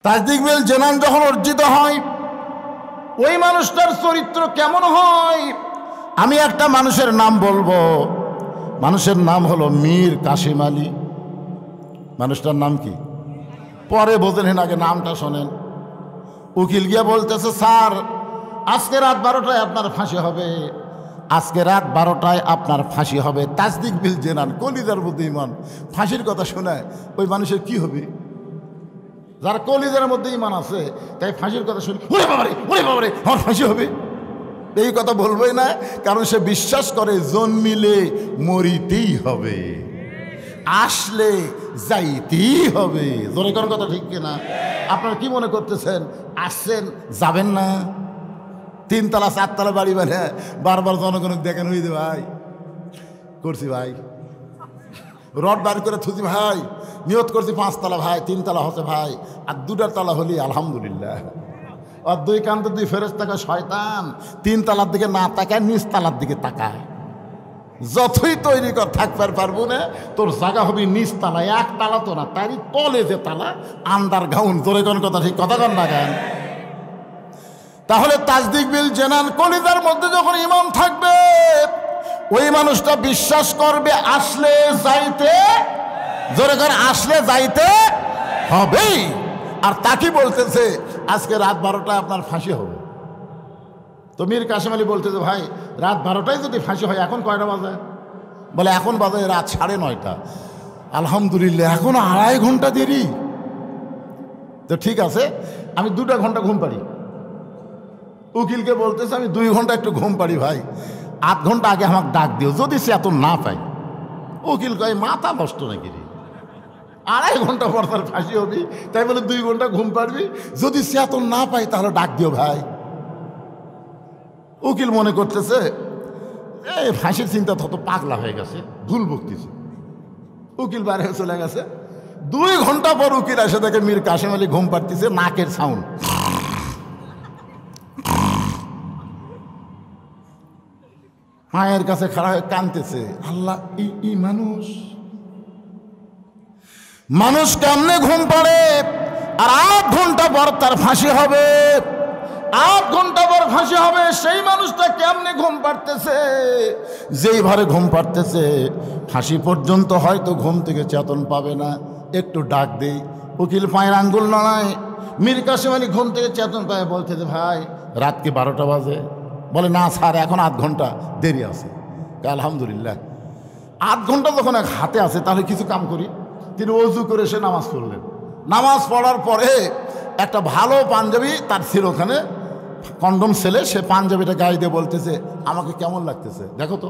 তাসদিক বিল জানান যখন অর্জিত হয়, ওই মানুষটার চরিত্র কেমন হয়? আমি একটা মানুষের নাম বলবো, মানুষের নাম হলো মীর কাসিম আলী। মানুষটার নাম কি? পরে বোঝেন, আগে নামটা শোনেন। উকিল গিয়া বলতেছে, স্যার আজকে রাত 12টায় আপনার ফাঁসি হবে, আজকে রাত 12টায় আপনার ফাঁসি হবে। তাসদিক বিল জানান, কলিজার মধ্যে ইমান। ফাঁসির কথা শোনায় ওই মানুষের কি হবে? যার কলিজার মধ্যে ইমান আছে, তাই ফাঁসির কথা শুনে ওরে বাবারে, ওরে বাবারে, আমার ফাঁসি হবে, এই কথা বলবেই না। কারণ সে বিশ্বাস করে জন্মিলে মরিতেই হবে, আসলে যাইতেই হবে। জোরে কোন কথা ঠিক কিনা? আপনারা কি মনে করতেছেন আসছেন যাবেন না? 3 তলা 4 তলা বাড়ি মানে বারবার জনগণকে দেখেন, হইতে ভাই করছি, ভাই রড বাড়ি করে থুজি, ভাই নিয়ত করছি 5 তলা, ভাই 3 তলা হচ্ছে ভাই, আর 2টা তলা হলি আলহামদুলিল্লাহ। আর 2 কান্তে 2 ফেরেশতা শয়তান 3 তলার দিকে না তাকায়, নিচ তলার দিকে তাকায়। যতই তৈরি কর থাকবার পারবো না, তোর জায়গা হবে নিচ তালা, 1 তালা তো না, তারই তলে যে তালা, আন্ডারগ্রাউন্ড। জোরে কোন কথা ঠিক কথা কন না কেন? তাহলে তাসদিক বিল জানান, কলিজার মধ্যে যখন ইমান থাকবে, ওই মানুষটা বিশ্বাস করবে আসলে যাইতে, জোরে করে আসলে যাইতে হবেই। আর তাকে বলতেছে আজকে রাত 12টায় আপনার ফাঁসি হবে। তো মীর কাসিম আলী বলতেছে, ভাই রাত 12টায় যদি ফাঁসি হয়, এখন কয়টা বাজে? বলে এখন বাজে রাত 9:30। আলহামদুলিল্লাহ, এখন 2.5 ঘন্টা দেরি। তো ঠিক আছে, আমি 2টা ঘন্টা ঘুম পাড়ি। উকিলকে বলতেছে, আমি 2 ঘন্টা একটু ঘুম পাড়ি ভাই, 8 ঘন্টা আগে আমাকে ডাক দিও, যদি সে এত না পাই। উকিল কয় মাথা নষ্ট নাকি রে, 2.5 ঘন্টা পর তার ফাঁসি হবি, তাই বলে 2 ঘন্টা ঘুম পাড়বি? যদি সে এত না পাই তাহলে ডাক দিও ভাই। উকিল মনে করতেছে এই ফাঁসির চিন্তা তত পাগলা হয়ে গেছে, ভুল বকতেছে। উকিল বাইরে চলে গেছে। 2 ঘন্টা পর উকিল এসে দেখে মীর কাসিম আলী ঘুম পাড়তেছে, নাকের সাউন্ড। মায়ের কাছে খাড়া হয়ে কাঁদতেছে, আল্লাহ এই মানুষ কেমনে ঘুম পাড়ে? আর 8 ঘন্টা পর তার ফাঁসি হবে, 8 ঘন্টা পর ফাঁসি হবে। সেই মানুষটা কেমনে ঘুম পাড়তেছে? যেই ভারে ঘুম পাড়তেছে, ফাঁসি পর্যন্ত হয়তো ঘুম থেকে চেতন পাবে না। একটু ডাক দেই, উকিল পায়ের আঙ্গুল নড়ায়। মীর কাসিম আলী ঘুম থেকে চেতন পায়, বলতেছে, ভাই রাত কি 12টা বাজে? বলে না স্যার, এখন 8 ঘন্টা দেরি আছে। আলহামদুলিল্লাহ, 8 ঘন্টা যখন এক হাতে আছে, তাহলে কিছু কাম করি। তিনি অজু করে এসে নামাজ পড়লেন। নামাজ পড়ার পরে একটা ভালো পাঞ্জাবি তার ছিল ওখানে, কন্ডম ছেলে, সে পাঞ্জাবিটা গায়ে দিয়ে বলতেছে, আমাকে কেমন লাগতেছে দেখো তো,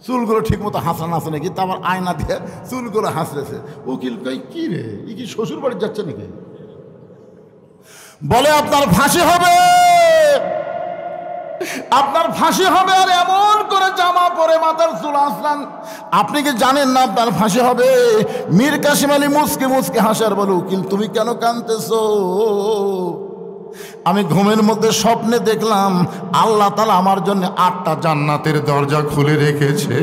চুলগুলো ঠিক মতো হাসরান আছে নাকি? তারপর আয়না দিয়ে চুলগুলো হাসতেছে। উকিল কই কি রে, ই কি শ্বশুর বাড়ি যাচ্ছে নাকি? বলে আপনার ফাঁসি হবে, আপনার ফাঁসি হবে। আর এমন করে জামা পরে মাথার চুল আসলাম, আপনি কি জানেন না আপনার ফাঁসি হবে? মীর কাসিম আলী মুচকে মুচকে হাসার বলে, উকিল তুমি কেন কাঁদতেছো? আমি ঘুমের মধ্যে স্বপ্নে দেখলাম আল্লাহ তাআলা আমার জন্য 8টা জান্নাতের দরজা খুলে রেখেছে।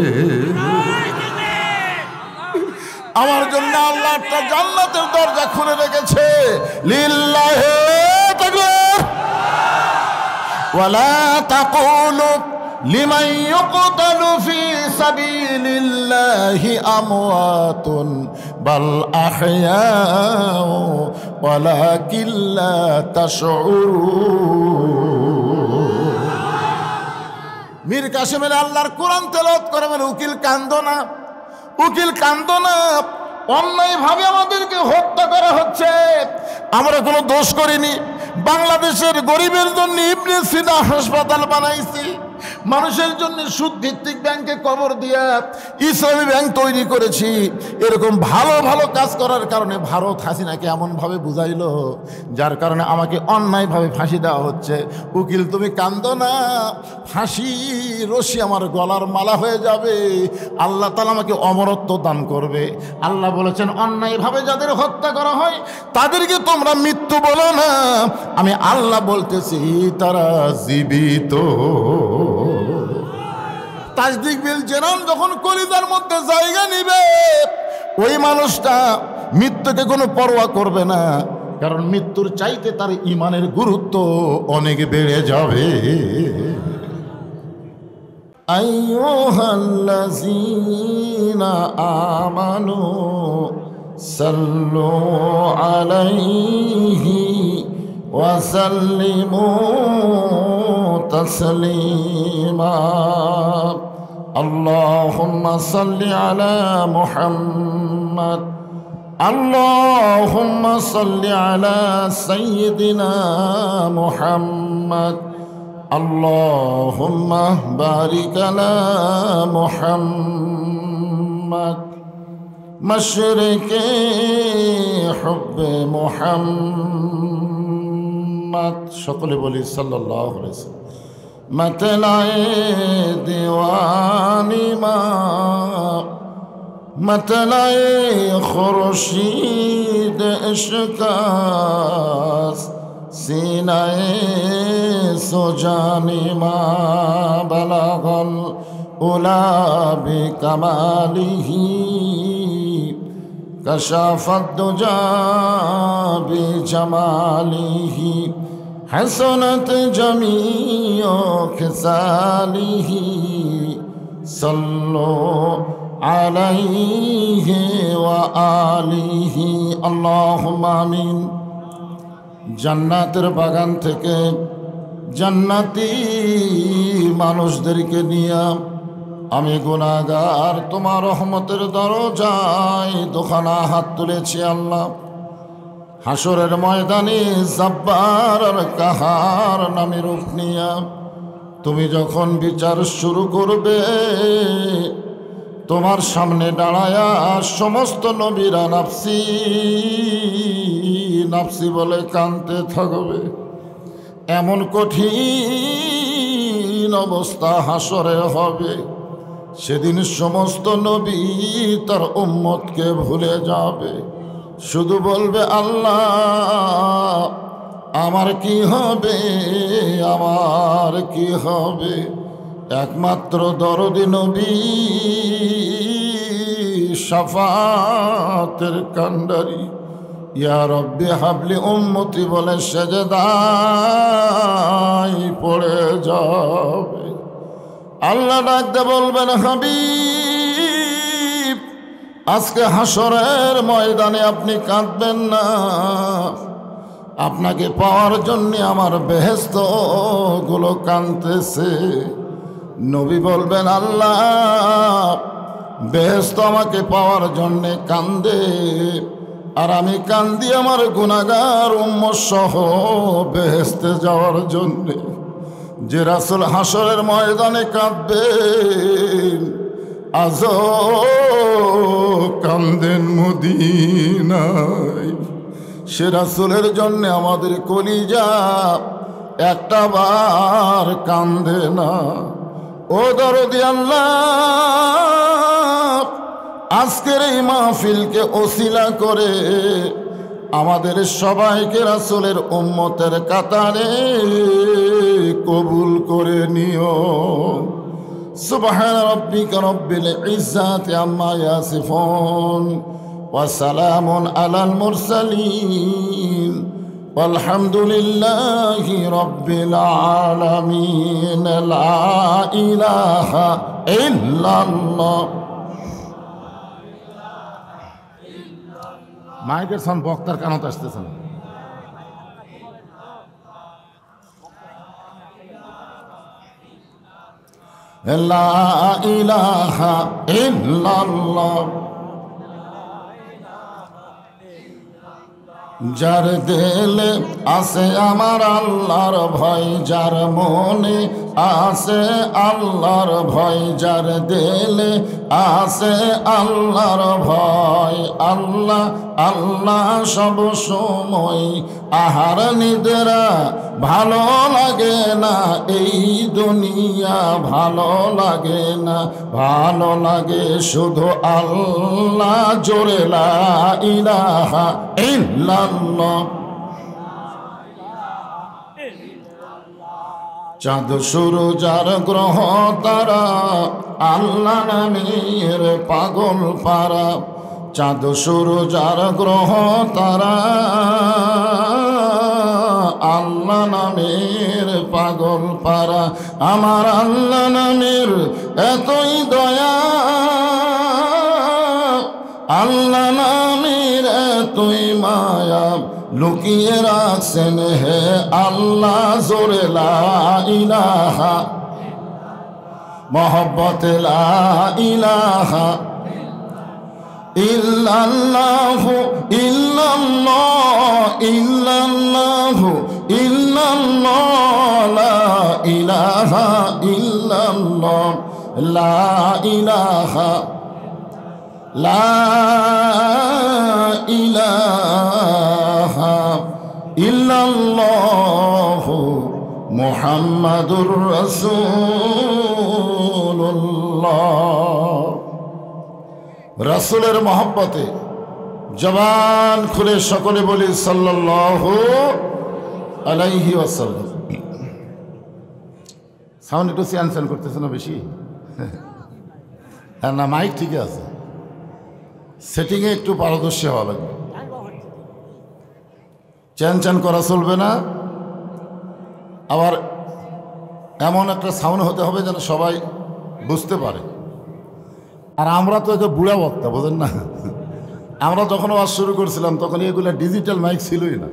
আমার জন্য আল্লাহ 8টা জান্নাতের দরজা খুলে রেখেছে। লিল্লাহি তাকবীর ওয়ালা তাকুলু লিমান ইউকতালু ফি সাবিলিল্লাহি আমওয়াতুন বাল আহইয়াউ ওয়ালাকিন লা তাশউরুন। মীর কাসিম আলী আল্লাহর কোরআন তেলাওয়াত করে বলে, উকিল কান্দো না, উকিল কান্দো না, অন্যায়ভাবে আমাদেরকে হত্যা করা হচ্ছে, আমরা কোনো দোষ করিনি। বাংলাদেশের গরিবের জন্য ইবনে সিনা হাসপাতাল বানাইছি, মানুষের জন্য সুদ ভিত্তিক ব্যাংকে কবর দিয়া ইসলামী ব্যাংক তৈরি করেছি। এরকম ভালো ভালো কাজ করার কারণে ভারত হাসিনাকে এমনভাবে বুঝাইলো, যার কারণে আমাকে অন্যায়ভাবে ফাঁসি দেওয়া হচ্ছে। উকিল তুমি কান্দো না, ফাঁসি রশি আমার গলার মালা হয়ে যাবে, আল্লাহ তাআলা আমাকে অমরত্ব দান করবে। আল্লাহ বলেছেন অন্যায়ভাবে যাদের হত্যা করা হয় তাদেরকে তোমরা মৃত্যু বলো না, আমি আল্লাহ বলতেছি তারা জীবিত। তাসদিক বিল জানান যখন কলিজার মধ্যে জায়গা নিবে, ওই মানুষটা মৃত্যুকে কোনো পরোয়া করবে না। কারণ মৃত্যুর চাইতে তার ইমানের গুরুত্ব অনেক বেড়ে যাবে। আইয়ুহাল্লাযীনা আমানু সাল্লু আলাইহি ওয়া সাল্লিমু তাসলিমা। আল্লাহুম্মা সাল্লি আলা মুহাম্মাদ। আল্লাহুম্মা সাল্লি আলা সাইয়্যিদিনা মুহাম্মাদ। আল্লাহুম্মা বারিক আলা মুহাম্মাদ। মশরিকে হুব্বে মুহাম্মাদ। সকলে বলি সাল্লাল্লাহু আলাইহি ওয়াসাল্লাম। मतलाए दीवानी माँ, मतलाए खुर्शीद इश्कास, सीनाए सुजानी माँ बलगल उला बिकमालिही, कशाफत दुजा बिजमालिही, हसनत जमीओ खिसालिही, सल्लो अलैहि व आलिही। अल्लाहुम्मा आमीन। জান্নাতের বাগান থেকে জান্নাতি মানুষদেরকে নিয়ে আমি গুনাহগার তোমার রহমতের দরজায় দুখানা হাত তুলেছি আল্লাহ। হাসরের ময়দানে জব্বার আর কাহার নামে রূপ নিয়া তুমি যখন বিচার শুরু করবে, তোমার সামনে দাঁড়ায়া সমস্ত নবীরা নাফসি নাফসি বলে কাঁদতে থাকবে। এমন কঠিন অবস্থা হাসরে হবে, সেদিন সমস্ত নবী তার উম্মতকে ভুলে যাবে, শুধু বলবে আল্লাহ আমার কি হবে, আমার কি হবে। একমাত্র দরদি নবী শাফাতের কান্ডারি ইয়া রব্বি হাবলি উম্মতি বলে সেজদায় পড়ে যাবে। আল্লাহ ডাকতে বলবেন হাবিব আজকে হাসরের ময়দানে আপনি কাঁদবেন না, আপনাকে পাওয়ার জন্য আমার বেহেশত গুলো কাঁদতেছে। নবী বলবেন আল্লাহ বেহেশত আমাকে পাওয়ার জন্যে কান্দে, আর আমি কান্দি আমার গুনাহগার উম্মত সহ বেহেশতে যাওয়ার জন্যে। যে রাসূল হাসরের ময়দানে কাঁদবেন আজও কান্দেন মদিনায়, সে রাসূলের জন্যে আমাদের কলিজা একটা বার কান্দে না। ও দরদি আল্লাহ আজকের এই মাহফিলকে ওসিলা করে আমাদের সবাইকে রাসূলের উম্মতের কাতারে কবুল করে নিও। সুবহান রাব্বিকা রব্বিল ইজ্জাতি আম্মা ইয়াসিফুন ওয়া সালামুন আলাল মুরসালিন walhamdulillahi rabbil alamin। লা ইলাহা ইল্লাল্লাহ। মাইকের সাউন্ড বক্তার কানত আসতেছে না। লা ইলাহা ইল্লাল্লাহ। যার দিলে আছে আমার আল্লাহর ভয়, যার মনে আছে আল্লাহর ভয়, যার দিলে আছে আল্লাহর ভয়, আল্লাহ আল্লাহ সব সময়। আহার নিদ্রা ভালো লাগে না, এই দুনিয়া ভালো লাগে না, ভালো লাগে শুধু আল্লাহ। জোরে লা ইলাহা ইল্লাল্লাহ। চাঁদ সূর্য যার গ্রহ তারা আল্লাহ নামের পাগল পারা, চাঁদ সূরজ আর গ্রহ তারা আল্লাহ নামের পাগল পারা। আমার আল্লাহ নামের এতই দয়া, আল্লাহ নামের এতই মায়া, লুকিয়ে রাখছেন হে আল্লাহ জোরে লা ইলাহা মোহাব্বত লা ইলাহা ইল্লাল্লাহু ইল্লাল্লাহ ইল্লাল্লাহু ইল্লাল্লাহ লা ইলাহা ইল্লাল্লাহ লা ইলাহা লা ইলাহা ইল্লাল্লাহু মুহাম্মাদুর রাসূলুল্লাহ। রাসূলের মহব্বতে জবান খুলে সকলে বলি সাল্লাল্লাহু আলাইহি ওয়াসাল্লাম। সাউন্ড একটু চ্যান করতেছে না বেশি? হ্যাঁ না, মাইক ঠিক আছে, সেটিংয়ে একটু পারদর্শী হওয়া লাগবে। চ্যান করা চলবে না, আবার এমন একটা সাউন্ড হতে হবে যেন সবাই বুঝতে পারে। আর আমরা তো একটা বুড়া বক্তা, বোঝেন না? আমরা যখন আওয়াজ শুরু করছিলাম তখন এগুলো ডিজিটাল মাইক ছিলই না,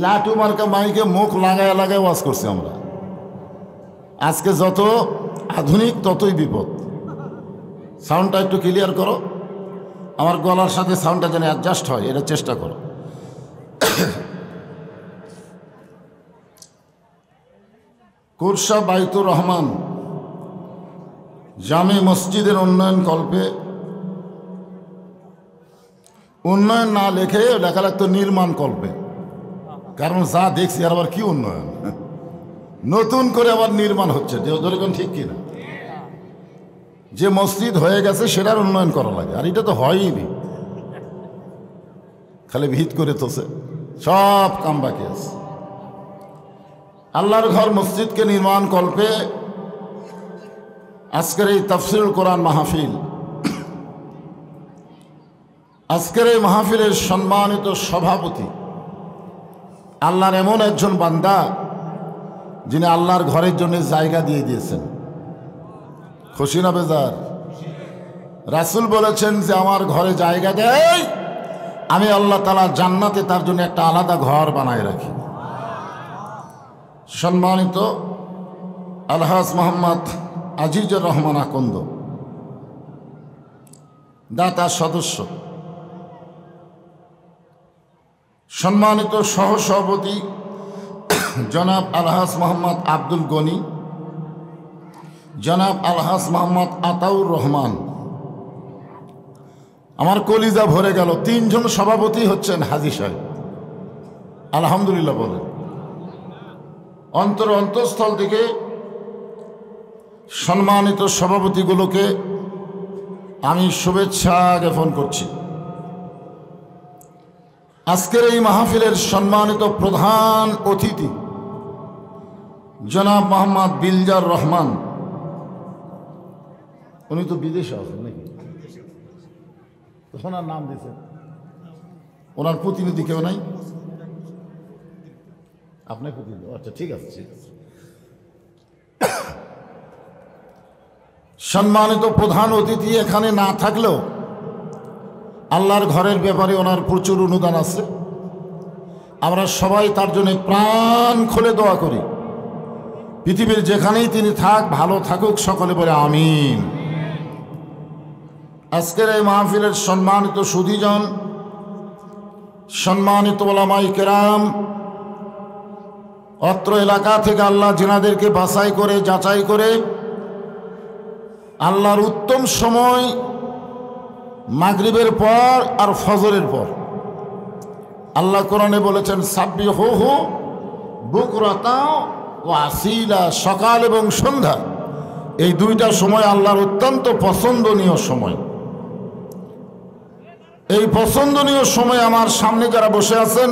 লাটু মার্কা মাইকে মুখ লাগায় লাগায় ওয়াজ করছি আমরা। আজকে যত আধুনিক ততই বিপদ। সাউন্ডটা একটু ক্লিয়ার করো, আমার গলার সাথে সাউন্ডটা যেন অ্যাডজাস্ট হয় এটা চেষ্টা করো। কুরসা বাইতুর রহমান জামে মসজিদের উন্নয়ন কল্পে, উন্নয়ন না লেখে লেখা লাগতো নির্মাণ কল্পে, কারণ যা দেখছি আর আবার কি উন্নয়ন, নতুন করে আবার নির্মাণ হচ্ছে, যেরকম ঠিক কিনা? যে মসজিদ হয়ে গেছে সেটার উন্নয়ন করা লাগে, আর এটা তো হয়ইনি, খালি ভিত করে তোছে, সব কাম বাকি আছে। আল্লাহর ঘর মসজিদকে নির্মাণ কল্পে আজকের এই তাফসীরুল কোরআন মাহফিল, আজকের এই মাহফিলের সম্মানিত সভাপতি আল্লাহর এমন একজন বান্দা যিনি আল্লাহর ঘরের জন্য জায়গা দিয়ে দিয়েছেন। খুশি না বেজার? রাসূল বলেছেন যে আমার ঘরে জায়গা দেয়, আমি আল্লাহ তাআলা জান্নাতে তার জন্য একটা আলাদা ঘর বানায় রাখি। সম্মানিত আলহাজ মোহাম্মদ আজিজুর রহমান আকন্দ, দাতা সদস্য, সম্মানিত সহসভাপতি জনাব আলহাজ মোহাম্মদ আব্দুল গনি, জনাব আলহাজ মোহাম্মদ আতাউর রহমান, আমার কলিজা ভরে গেল। তিনজন সভাপতি হচ্ছেন হাজী সাহেব, আলহামদুলিল্লাহ বলেন। অন্তঃস্থল থেকে সম্মানিত সভাপতিগুলোকে আমি শুভেচ্ছা জ্ঞাপন করছি। আজকের এই মাহফিলের সম্মানিত প্রধান অতিথি জনাব মোহাম্মদ বিলজার রহমান, উনি তো বিদেশে আছেন নাকি? ওনার নাম দিয়েছেন, ওনার প্রতিনিধি কেউ নাই? আপনার প্রতিনিধি? আচ্ছা, ঠিক আছে ঠিক আছে। সম্মানিত প্রধান অতিথি এখানে না থাকলেও আল্লাহর ঘরের ব্যাপারে ওনার প্রচুর অনুদান আছে। আমরা সবাই তার জন্য প্রাণ খুলে দোয়া করি। পৃথিবীর যেখানেই তিনি থাক, ভালো থাকুক, সকলে বলে আমিন। আজকের এই মাহফিলের সম্মানিত সুধীজন, সম্মানিত ওলামাই কেরাম, অত্র এলাকা থেকে আল্লাহ যিনাদেরকে বাছাই করে যাচাই করে আল্লাহর উত্তম সময় মাগরিবের পর আর ফজরের পর, আল্লাহ কোরআনে বলেছেন সাব্বিহুহু বুকরাতাও ওয়া আসিলা, সকাল এবং সন্ধ্যা, এই দুইটা সময় আল্লাহর অত্যন্ত পছন্দনীয় সময়। এই পছন্দনীয় সময় আমার সামনে যারা বসে আছেন,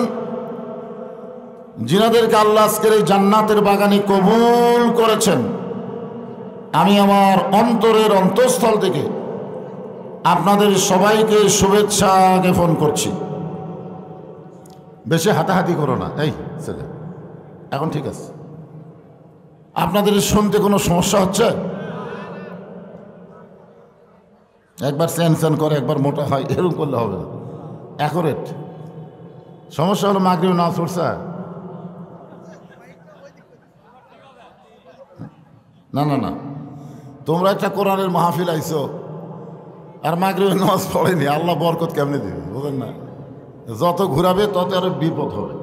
যিনাদেরকে আল্লাহ আজকের এই জান্নাতের বাগানে কবুল করেছেন, আমি আমার অন্তরের অন্তঃস্থল থেকে আপনাদের সবাইকে শুভেচ্ছা জ্ঞাপন করছি। বেশি হাতাহাতি করো না, এই ছেলে এখন ঠিক আছে। আপনাদের শুনতে কোনো সমস্যা হচ্ছে? একবার চ্যান করে একবার মোটা হয়, এরকম করলে হবে না, অ্যাকুরেট। সমস্যা হলো মাগরিব নামাজ পড়ছে না, না না, তোমরা একটা কোরআনের মাহফিল আইছো আর মাগরিবের নামাজ পড়েনি, আল্লাহ বরকত কেমনে দিবে বুঝেন না? যত ঘুরাবে তত আরো বিপদ হবে।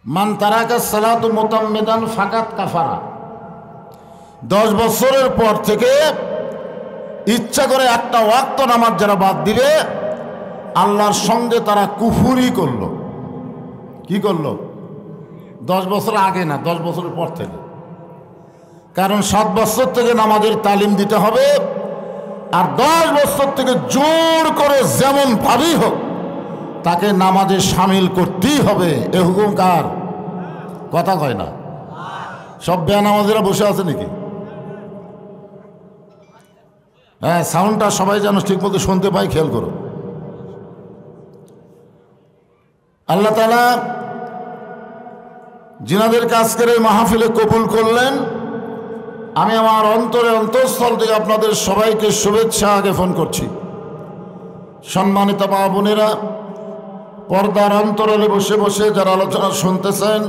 মান তারাকা সালাতু মুতাম্মিদান ফাকাত কাফারা। 10 বছরের পর থেকে ইচ্ছা করে একটা ওয়াক্ত নামাজ যারা বাদ দিবে, আল্লাহর সঙ্গে তারা কুফুরি করলো। কি করলো? 10 বছর আগে না, 10 বছরের পর থেকে। কারণ 7 বছর থেকে নামাজের তালিম দিতে হবে, আর 10 বছর থেকে জোর করে যেমন ভাবেই হোক তাকে নামাজে সামিল করতেই হবে। এ হুকুম কার? কথা কয় না। সব বেনামাজিরা বসে আছে নাকি? হ্যাঁ, সাউন্ডটা সবাই যেন ঠিক মতো শুনতে পাই, খেয়াল করো। আল্লাহ তাআলা জিনাদের কাজ করে মাহফিলে কবুল করলেন। আমি আমার অন্তঃস্থল থেকে আপনাদের সবাইকে শুভেচ্ছা জ্ঞাপন করছি। সম্মানিত মা বোনেরা, পর্দার অন্তরালে বসে বসে যারা আলোচনা শুনতেছেন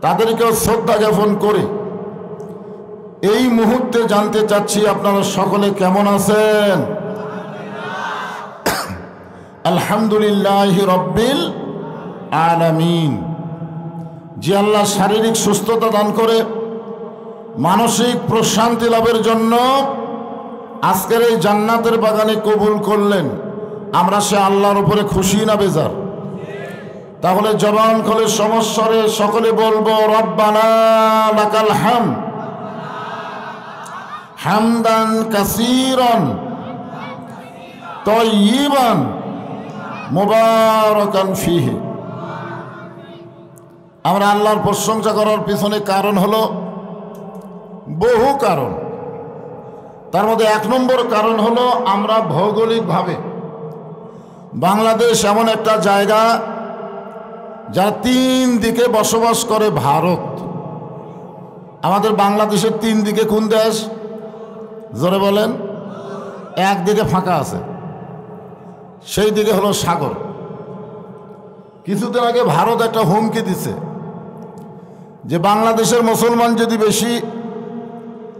তাদেরকেও শ্রদ্ধা জ্ঞাপন করে এই মুহূর্তে জানতে চাচ্ছি আপনারা সকলে কেমন আছেন? আলহামদুলিল্লাহি রাব্বিল আলামিন। যে আল্লাহ শারীরিক সুস্থতা দান করে মানসিক প্রশান্তি লাভের জন্য আজকের এই জান্নাতের বাগানে কবুল করলেন, আমরা সে আল্লাহর উপরে খুশি না বেজার? তাহলে জবান খুলে সমস্বরে সকলে বলবো রব্বানা লাকাল হামদ হামদান কাসীরান তাইয়িবান মুবারাকান ফীহি। আমরা আল্লাহর প্রশংসা করার পিছনে কারণ হলো বহু কারণ। তার মধ্যে 1 নম্বর কারণ হলো আমরা ভৌগোলিকভাবে বাংলাদেশ এমন একটা জায়গা যা 3 দিকে বসবাস করে ভারত। আমাদের বাংলাদেশের 3 দিকে কোন দেশ? জোরে বলেন। একদিকে ফাঁকা আছে, সেই দিকে হলো সাগর। কিছুদিন আগে ভারত একটা হুমকি দিছে যে বাংলাদেশের মুসলমান যদি বেশি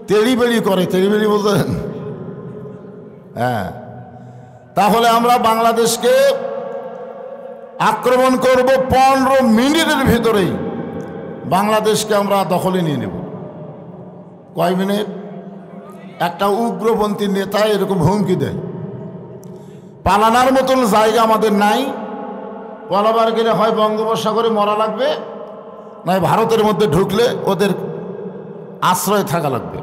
তেড়িবেড়ি করে, তেড়িবেড়ি বলতেন, হ্যাঁ, তাহলে আমরা বাংলাদেশকে আক্রমণ করব, 15 মিনিটের ভিতরেই বাংলাদেশকে আমরা দখলে নিয়ে নেব। কয় মিনিট? একটা উগ্রপন্থী নেতা এরকম হুমকি দেয়। পালানোর মতন জায়গা আমাদের নাই। পালাবার গেলে হয় বঙ্গোপসাগরে মরা লাগবে, নয় ভারতের মধ্যে ঢুকলে ওদের আশ্রয় থাকা লাগবে।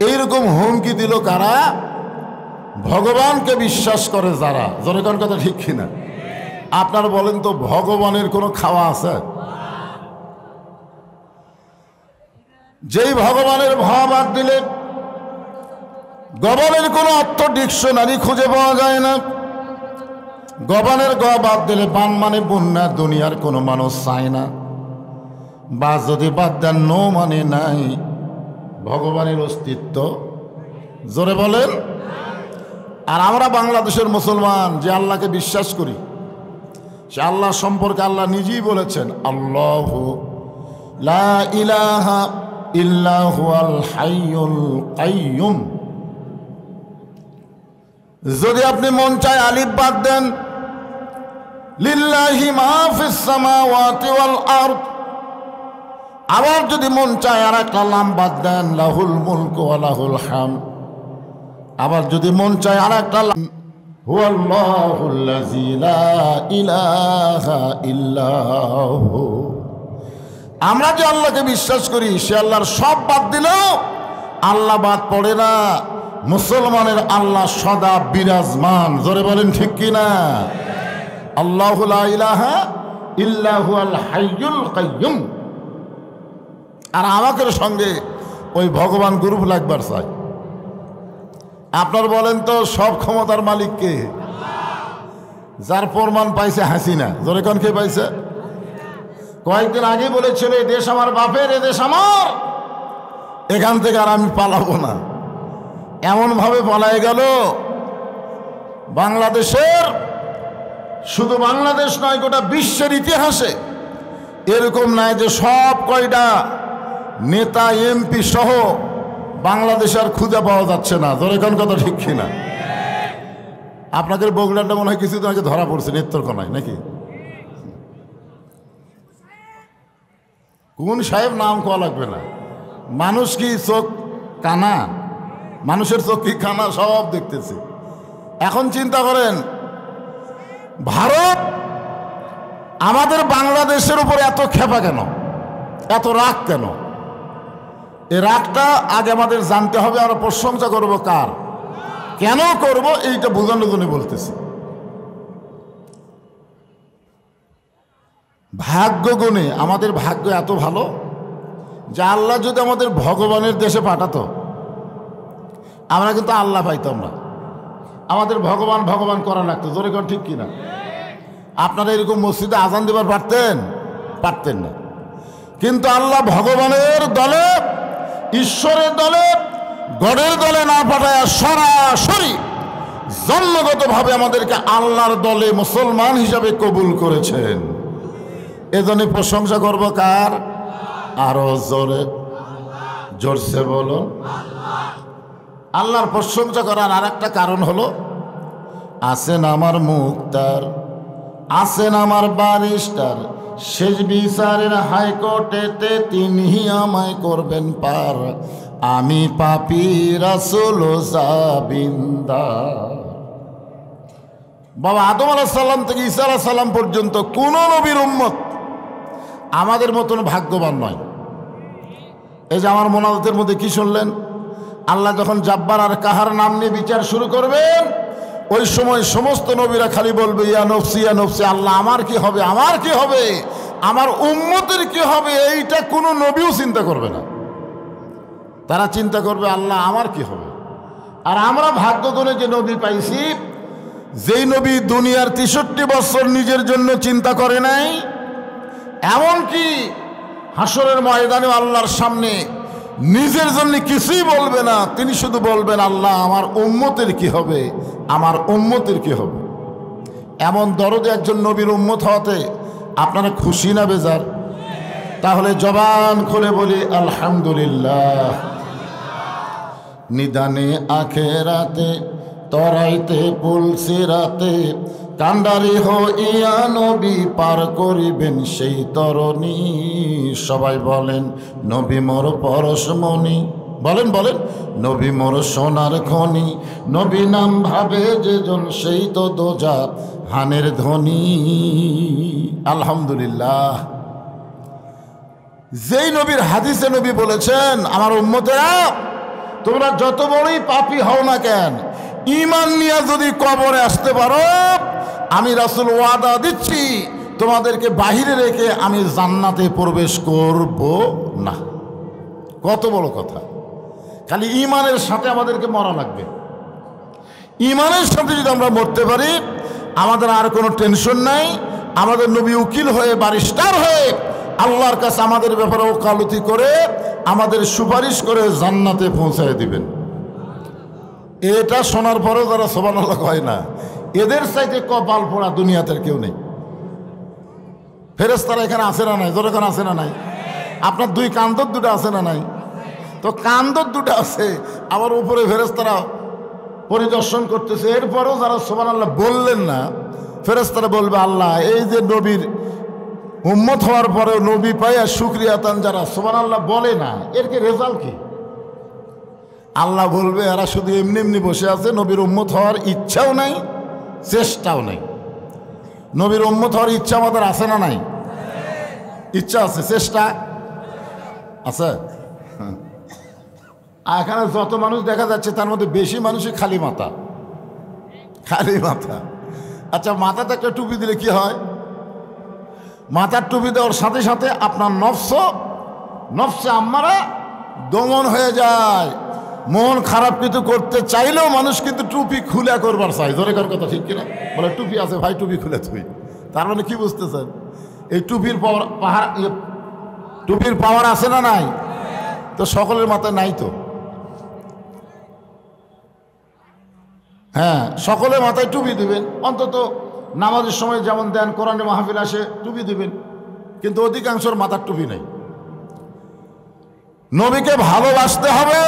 এইরকম হুমকি দিল কারা? ভগবানকে বিশ্বাস করে যারা। জনগণ কথা ঠিক কিনা? আপনারা বলেন তো, ভগবানের কোনো খাওয়া আছে? যেই ভগবানের ভাব বাদ দিলে গবানের কোনো অর্থ ডিকশনারি খুঁজে পাওয়া যায় না। গবানের গ বাদ দিলে বান মানে বন্যা, দুনিয়ার কোনো মানুষ চায় না। বা যদি বাদ দেন নো মানে নাই, ভগবানের অস্তিত্ব। জোরে বলেন। আর আমরা বাংলাদেশের মুসলমান যে আল্লাহকে বিশ্বাস করি, সে আল্লাহ সম্পর্কে আল্লাহ নিজেই বলেছেন, আল্লাহু লা ইলাহা ইল্লা হুয়াল হাইয়ুল কাইয়ুম। যদি আপনি মন চায় আলিফ বাদ দেন, লিল্লাহি মা ফিস সামাওয়াতি ওয়াল আরদ। আবার যদি মন চায় আর একটা লাম বাদ দেন, লাহুল মুলকু ওয়া লাহুল হামদ। আবার যদি মন চায় আর একটা লাম, হুয়াল্লাহুল্লাযী লা ইলাহা ইল্লাহু। আমরা যে আল্লাহকে বিশ্বাস করি, সে আল্লাহর সব বাদ দিলেও আল্লাহ বাদ পড়ে না। মুসলমানের আল্লাহ সদা বিরাজমান। জোরে বলেন ঠিক কিনা? আল্লাহু লা ইলাহা ইল্লা হুয়াল হাইয়ুল কাইয়ুম। আর আমাদের সঙ্গে ওই ভগবান গ্রুপ লাগবার চাই। আপনার বলেন তো সব ক্ষমতার মালিক কে? যার প্রমাণ পাইছে হাসিনা। জোরে কোন কে পাইছে? কয়েকদিন আগে বলেছিল এই দেশ আমার বাপের, এ দেশ আমার, এখান থেকে আর আমি পালাবো না। এমনভাবে পালায় গেল। বাংলাদেশের, শুধু বাংলাদেশ নয়, গোটা বিশ্বের ইতিহাসে এরকম নাই যে সব কয়টা নেতা এমপি সহ বাংলাদেশে আর খুঁজে পাওয়া যাচ্ছে না। জোরে কোন কথা ঠিক কিনা? আপনাদের বগুড়াটা মনে হয় কিছুদিন আগে ধরা পড়ছে নেত্রকোনায় নাকি? কোন সাহেব নাম কোয়া লাগবে না। মানুষ কি চোখ কানা? মানুষের চোখ কি কানা? সব দেখতেছে। এখন চিন্তা করেন, ভারত আমাদের বাংলাদেশের উপর এত খেপা কেন, এত রাগ কেন? এই রাগটা আগে আমাদের জানতে হবে। আমরা প্রশংসা করব কার, কেন করব, এইটা বোঝানোর জন্য বলতেছি। ভাগ্য গুণে আমাদের ভাগ্য এত ভালো যে আল্লাহ যদি আমাদের ভগবানের দেশে পাঠাতো, আমরা কিন্তু আল্লাহ পাইতাম না। আমাদের ভগবান ভগবান করা লাগতো। জোরে কোন ঠিক কিনা? আপনারা এরকম মসজিদে আজান দেবার পারতেন? পারতেন না। কিন্তু আল্লাহ ভগবানের দলে, ঈশ্বরের দলে, গডের দলে না পাঠায় সরাসরি জন্মগতভাবে আমাদেরকে আল্লাহর দলে মুসলমান হিসাবে কবুল করেছেন। এজন্য প্রশংসা করব কার? আরো জোরে, জোরসে বলো। আল্লাহর প্রশংসা করার আর একটা কারণ হলো, আছেন আমার মুক্তার, আছেন আমার বারিস্টার, শেষ বিচারের হাইকোর্টেতে তিনি আমায় করবেন পার, আমি পাপী রাসূল জাবিন্দার। বাবা আদম আলাইহিস সালাম থেকে ঈসা আলাইহিস সালাম পর্যন্ত কোন নবীর উম্মত আমাদের মতন ভাগ্যবান নয়। এই যে আমার মোনাজাতের মধ্যে কি শুনলেন? আল্লাহ যখন জাব্বার আর কাহার নাম নিয়ে বিচার শুরু করবেন, ওই সময় সমস্ত নবীরা খালি বলবে ইয়া নফসি ইয়া নফসি। আল্লাহ আমার কি হবে, আমার কি হবে, আমার উম্মতের কি হবে, এইটা কোনো নবীও চিন্তা করবে না। তারা চিন্তা করবে আল্লাহ আমার কি হবে। আর আমরা ভাগ্য গুণে যে নবী পাইছি, যেই নবী দুনিয়ার 63 বছর নিজের জন্য চিন্তা করে নাই, এমনকি হাসরের ময়দানে আল্লাহর সামনে নিজের জন্য কিছুই বলবে না, তিনি শুধু বলবেন আল্লাহ আমার উম্মতের কি হবে, আমার উম্মতের কি হবে। এমন দরদে একজন নবীর উম্মত হওয়াতে আপনারা খুশি না বেজার? তাহলে জবান খুলে বলি আলহামদুলিল্লাহ। নিদানে আখেরাতে তরাইতে পুলসিরাতে কান্ডারি হইয়া নবী পার করিবেন সেই তরণী। সবাই বলেন নবী মোর পরশমণি, বলেন বলেন নবী মোর সোনার খনি, নবী নাম ভাবে যেজন সেই তো দোজা হানের ধ্বনি। আলহামদুলিল্লাহ। যেই নবীর হাদিসে নবী বলেছেন আমার উম্মতেরা তোমরা যত বড়ই পাপী হও না কেন, ঈমান নিয়ে যদি কবরে আসতে পারো, আমি রাসূল ওয়াদা দিচ্ছি তোমাদেরকে বাহিরে রেখে আমি জান্নাতে প্রবেশ করব না। কত বড় কথা! খালি ঈমানের সাথে আমাদেরকে মরা লাগবে। ঈমানের সাথে যদি আমরা মরতে পারি, আমাদের আর কোনো টেনশন নাই। আমাদের নবী উকিল হয়ে, বারিস্টার হয়ে আল্লাহর কাছে আমাদের ব্যাপারে ওকালতি করে, আমাদের সুপারিশ করে জান্নাতে পৌঁছায় দিবেন। এটা শোনার পরেও যারা সুবহানাল্লাহ কয় না, এদের চাইতে কপাল পোড়া দুনিয়াতে কেউ নেই। ফেরেশতারা এখানে আছে না নাই? জোরে এখানে আছে না নাই? আপনার দুই কান্দর দুটো আছে না নাই? তো কান্দর দুটো আছে, আবার উপরে ফেরেশতারা পরিদর্শন করতেছে। এরপরেও যারা সুবহানাল্লাহ বললেন না, ফেরেশতারা বলবে আল্লাহ এই যে নবীর উম্মত হওয়ার পরেও নবী পাইয়া শুকরিয়া তান যারা সুবহানাল্লাহ বলে না, এর কি রেজাল্ট কি? আল্লাহ বলবে এরা শুধু এমনি এমনি বসে আছে, নবীর উম্মত হওয়ার ইচ্ছাও নাই, চেষ্টাও নাই। নবীর উম্মত হওয়ার ইচ্ছা আমাদের আছে না নাই? ইচ্ছা আছে, চেষ্টা আছে। আর এখানে যত মানুষ দেখা যাচ্ছে তার মধ্যে বেশি মানুষই খালি মাথা, খালি মাথা। আচ্ছা, মাথাতে একটা টুপি দিলে কি হয়? মাথার টুপি দেওয়ার সাথে সাথে আপনার নফসে আম্মারা দমন হয়ে যায়। মন খারাপ কিছু করতে চাইলেও মানুষ কিন্তু টুপি খুলে করবার চাই। জোরে কার কথা ঠিক কিনা? বলে টুপি আছে ভাই, টুপি খুলে তুই। তার মানে কি বুঝতেছেন? এই টুপির পাওয়ার টুপির পাওয়ার আছে না নাই? তো সকলের মাথায় নাই তো। হ্যাঁ, সকলের মাথায় টুপি দিবেন, অন্তত নামাজের সময় যেমন দেন, কোরআনে মাহফিল আসে টুপি দিবেন, কিন্তু অধিকাংশের মাথার টুপি নেই। নবীকে ভালোবাসতে হবে,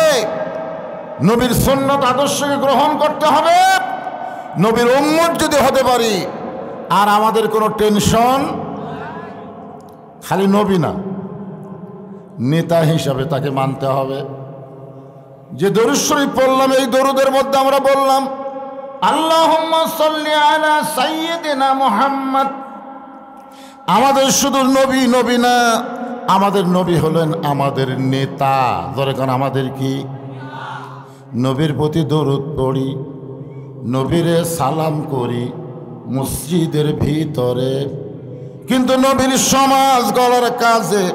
নবীর সুন্নত আদর্শকে গ্রহণ করতে হবে, নবীর উম্মত যদি হতে পারি। আর আমাদের কোনো টেনশন, খালি নবী না, নেতা হিসাবে তাকে মানতে হবে। যে দরুদ শরীফ পড়লাম, এই দরুদের মধ্যে আমরা বললাম আল্লাহুম্মা সাল্লি আলা সাইয়্যিদিনা মুহাম্মদ। আমাদের শুধু নবী নবী না, আমাদের নবী হলেন আমাদের নেতা। ধরে কারণ আমাদের কি? নবীর প্রতি দরুদ পড়ি, নবীরে সালাম করি মসজিদের ভিতরে, কিন্তু নবীর সমাজ গড়ার কাজে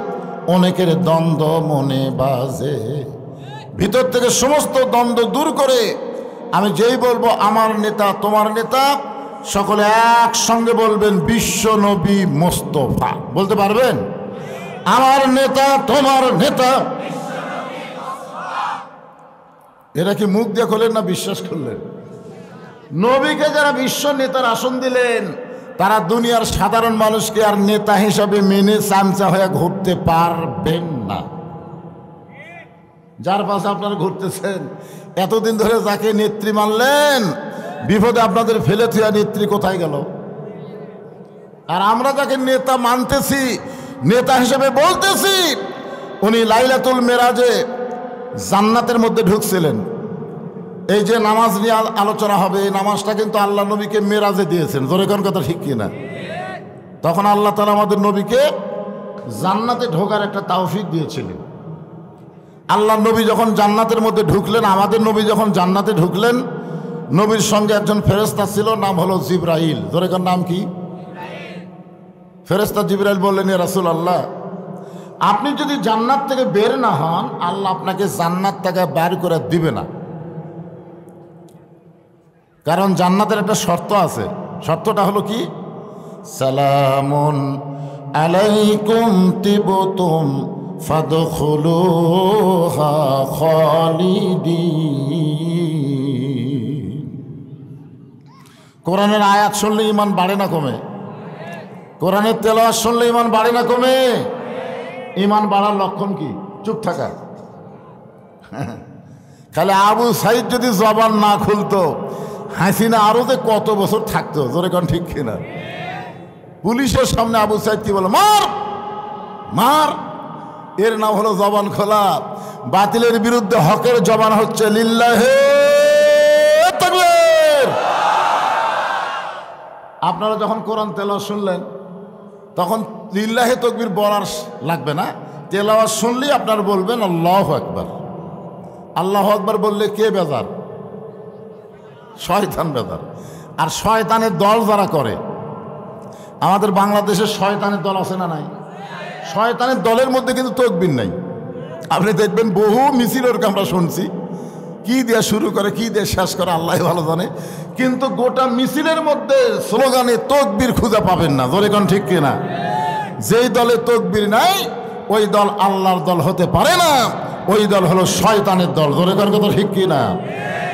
অনেকের দ্বন্দ্ব মনে বাজে। ভিতর থেকে সমস্ত দ্বন্দ্ব দূর করে আমি যেই বলবো আমার নেতা তোমার নেতা, সকলে একসঙ্গে বলবেন বিশ্ব নবী মোস্তফা। বলতে পারবেন? আমার নেতা তোমার নেতা। এরা কি মুখ দিয়ে করলেন না বিশ্বাস করলেন? নবীকে যারা বিশ্ব নেতার আসন দিলেন, তারা দুনিয়ার সাধারণ মানুষকে আর নেতা হিসাবে মেনে চামচা হয়ে ঘুরতে পারবেন না। যার পাশে আপনারা ঘুরতেছেন, এতদিন ধরে যাকে নেত্রী মানলেন, বিপদে আপনাদের ফেলে থুয়া নেত্রী কোথায় গেল? আর আমরা যাকে নেতা মানতেছি, নেতা হিসেবে বলতেছি, উনি লাইলাতুল মেরাজে জান্নাতের মধ্যে ঢুকছিলেন। এই যে নামাজ নিয়ে আলোচনা হবে, এই নামাজটা কিন্তু আল্লাহ নবীকে মেরাজে দিয়েছেন। জোরে কোন কথা ঠিক কিনা? তখন আল্লাহ তাআলা আমাদের নবীকে জান্নাতে ঢোকার একটা তাওফিক দিয়েছিলেন। আল্লাহ নবী যখন জান্নাতের মধ্যে ঢুকলেন, আমাদের নবী যখন জান্নাতে ঢুকলেন, নবীর সঙ্গে একজন ফেরেশতা ছিল, নাম হলো জিবরাইল। জোরে কোন নাম কি? ফেরেশতা জিবরাইল বললেন, ইয়া রাসূলুল্লাহ, আপনি যদি জান্নাত থেকে বের না হন, আল্লাহ আপনাকে জান্নাত থেকে বের করে দিবে না। কারণ জান্নাতের একটা শর্ত আছে। শর্তটা হলো কি? সালামুন আলাইকুম তিবতুম ফাদখুলুহা খালিদিন। কোরআনের আয়াত শুনলে ইমান বাড়ে না কমে? কোরআনের তেলাওয়াত শুনলে ইমান বাড়ে না কমে? ইমান বাড়ার লক্ষণ কি? চুপ থাকা। খালি আবু সাইদ যদি জবান না খুলতো, হাসিনা আরো যে কত বছর থাকতো। জোরে কোন ঠিক কিনা? পুলিশের সামনে আবু সাইদ কি বলে? মার মার। এর নাম হলো জবান খোলা। বাতিলের বিরুদ্ধে হকের জবান হচ্ছে লিল্লাহে তাকবীর। আপনারা যখন কোরআন তেলাওয়াত শুনলেন, তখন লিল্লাহে তাকবীর বলার লাগবে না, তেলাওয়াত শুনলেই আপনারা বলবেন আল্লাহু আকবার। আল্লাহু আকবার বললে কে বেজার? শয়তান বেজার। আর শয়তানের দল যারা করে, আমাদের বাংলাদেশের শয়তানের দল আছে না নাই? শয়তানের দলের মধ্যে কিন্তু তাকবীর নাই। আপনি দেখবেন বহু মিছিল ওরকম আমরা শুনছি, কি দিয়ে শুরু করে কি দিয়ে শেষ করে আল্লাহ ভালো জানে, কিন্তু গোটা মিছিলের মধ্যে স্লোগানে তাকবীর খুঁজে পাবেন না। জোরে কোন ঠিক কিনা? যেই দলে তাকবীর নাই, ওই দল আল্লাহর দল হতে পারে না, ওই দল হলো শয়তানের দল। জোরে কোন কথা ঠিক কিনা?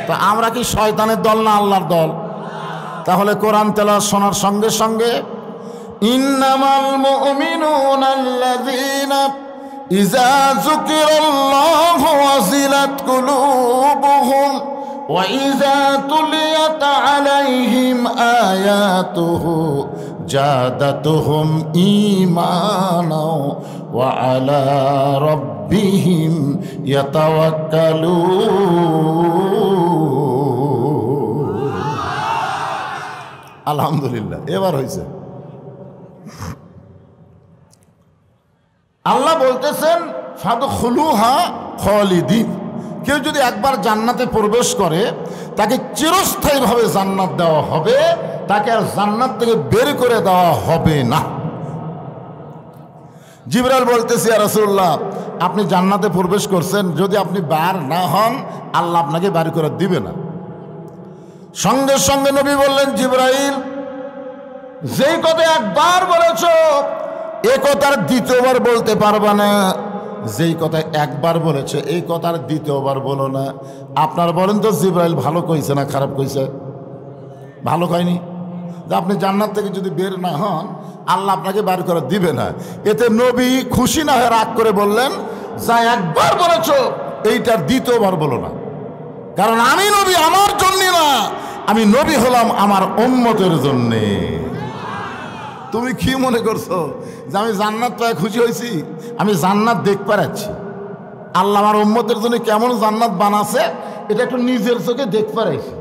তা আমরা কি শয়তানের দল না আল্লাহর দল? তাহলে কোরআন তেলাওয়াত শোনার সঙ্গে সঙ্গে ইন্নামাল মুমিনুনা আল্লাযীনা ইযা যুকিরাল্লাহু ওয়াজিলাত কুলুবুহুম ওয়া ইযা তুলিয়াত আলাইহিম আয়াতুহু জাদাতুহুম ঈমানাও ওয়া আলা রাব্বিহিম ইয়াতাওয়াক্কালুন। আলহামদুলিল্লাহ, এবার হয়েছে। আল্লাহ বলতেছেন ফাদখুলুহা খালিদিন। কেউ যদি একবার জান্নাতে প্রবেশ করে, তাকে চিরস্থায়ীভাবে জান্নাত দেওয়া হবে, তাকে আর জান্নাত থেকে বের করে দেওয়া হবে না। জিবরাইল বলতেছে, ইয়া রাসূলুল্লাহ, আপনি জান্নাতে প্রবেশ করছেন, যদি আপনি বার না হন আল্লাহ আপনাকে বাড়ি করে দিবে না। সঙ্গে সঙ্গে নবী বললেন, জিবরাইল, যেই কথা একবার বলেছ এ কথার দ্বিতীয়বার বলতে পারবা না। যেই কথা একবার বলেছে এই কথার দ্বিতীয়বার বলো না। আপনার বলেন তো জিবরাইল ভালো কইছে না খারাপ কইছে? ভালো কয়নি। যে আপনি জান্নাত থেকে যদি বের না হন আল্লাহ আপনাকে বার করে দিবে না। এতে নবী খুশি না হয়ে রাগ করে বললেন, যা একবার বলেছ এইটার দ্বিতীয়বার বলো না, কারণ আমি নবী আমার জন্য না, আমি নবী হলাম আমার উম্মতের জন্যে। তুমি কি মনে করছো যে আমি জান্নাত পায় খুশি হয়েছি? আমি জান্নাত দেখতে পাচ্ছি, আল্লাহ আমার উম্মতের জন্য কেমন জান্নাত বানাছে এটা একটু নিজের চোখে দেখতে পাচ্ছি।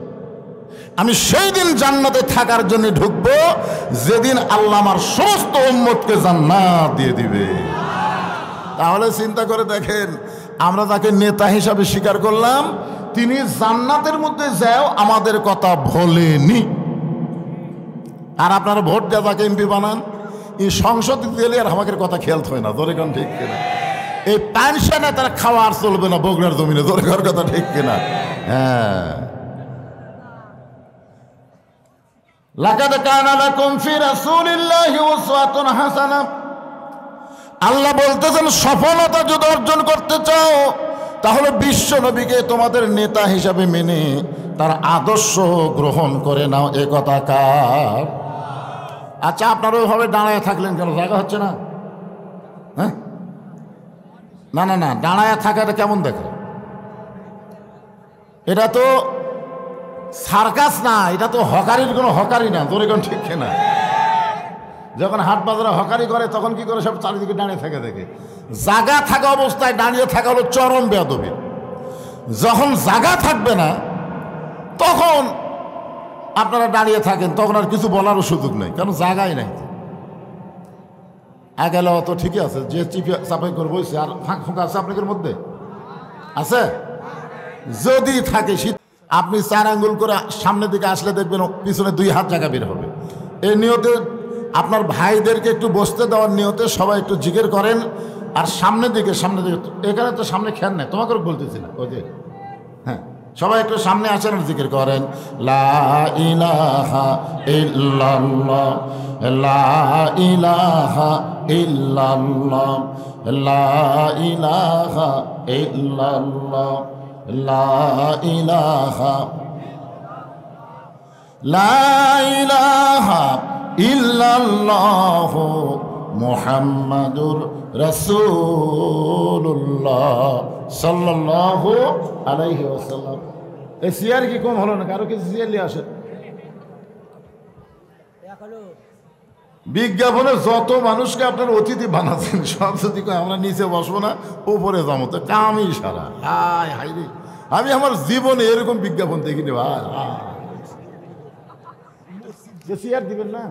আমি সেই দিন জান্নাতে থাকার জন্য ঢুকবো যেদিন আল্লাহ আমার সমস্ত উম্মতকে জান্নাত দিয়ে দিবে। তাহলে চিন্তা করে দেখেন, আমরা তাকে নেতা হিসাবে স্বীকার করলাম, তিনি জান্নাতের মধ্যে যাও আমাদের কথা বলেনি। আর আপনারা ভোট দেওয়া তাকে এমপি বানান, এই সংসদ দিলে আর আমাকে কথা খেয়াল হয় না। ধরে কারণ ঠিক কিনা? এই পেনশনে তারা খাওয়ার চলবে না বগুড়ার জমিনে। ধরে কার কথা ঠিক কিনা? হ্যাঁ। লাকাদ কানা লাকুম ফি রাসূলিল্লাহি উসওয়াতুন হাসানাহ। আল্লাহ বলতেছেন, সফলতা যদি অর্জন করতে চাও তাহলে বিশ্ব নবীকে তোমাদের নেতা হিসাবে মেনে তার আদর্শ গ্রহণ করে নাও। এ কথা কার? আচ্ছা, আপনারা ওইভাবে দাঁড়ায় থাকলেন কেন? জায়গা হচ্ছে না? হ্যাঁ, না না না, দাঁড়ায় থাকাটা কেমন দেখে? এটা তো সার্কাস না, এটা তো হকারির কোনো হকারি না। তোর এখন ঠিক না? যখন হাট বাজারে হকারি করে তখন কি করে? সব চারিদিকে দাঁড়িয়ে থাকে দেখে। জায়গা থাকা অবস্থায় দাঁড়িয়ে থাকা হলো চরম বেয়াদবি। যখন জায়গা থাকবে না তখন আপনারা দাঁড়িয়ে থাকেন, তখন আর কিছু বলারও সুযোগ নেই, কারণ জায়গায় নাই। আগে তো ঠিকই আছে, যে চাপাই করে বসে আর ফাঁক ফাঁকা আছে আপনাদের মধ্যে আছে? যদি থাকে আপনি 4 আঙ্গুল করে সামনের দিকে আসলে দেখবেন পিছনে 2 হাত জায়গা বের হবে। এই নিয়তে আপনার ভাইদেরকে একটু বসতে দেওয়ার নিয়তে সবাই একটু জিজ্ঞেস করেন। আর সামনের দিকে এখানে তো সামনে খেয়াল নেই, তোমাকে বলতেছি না, ওই যে হ্যাঁ, সবাই একটু সামনে আসেন আর জিকির করেন, লা ইলাহা ইল্লাল্লাহ, লা ইলাহা ইল্লাল্লাহ, লা ইলাহা ইল্লাল্লাহ, লা ইলাহা, লা ইলাহা ইল্লাল্লাহু মুহাম্মাদুর রাসূলুল্লাহ সাল্লাল্লাহু আলাইহি ওয়াসাল্লাম। এই সিয়ার কি কম হলো না? কারো কিছু সিয়ার নিয়ে আসেন। বিজ্ঞাপনে যত মানুষকে আপনার অতিথি বানাচ্ছেন সব যদি আমরা নিচে বসবো না উপরে যাবো, তো কামই সারা। হায় হাই রে, আমি আমার জীবনে এরকম বিজ্ঞাপন দেখিনি ভাই। সিয়ার দিবেন না?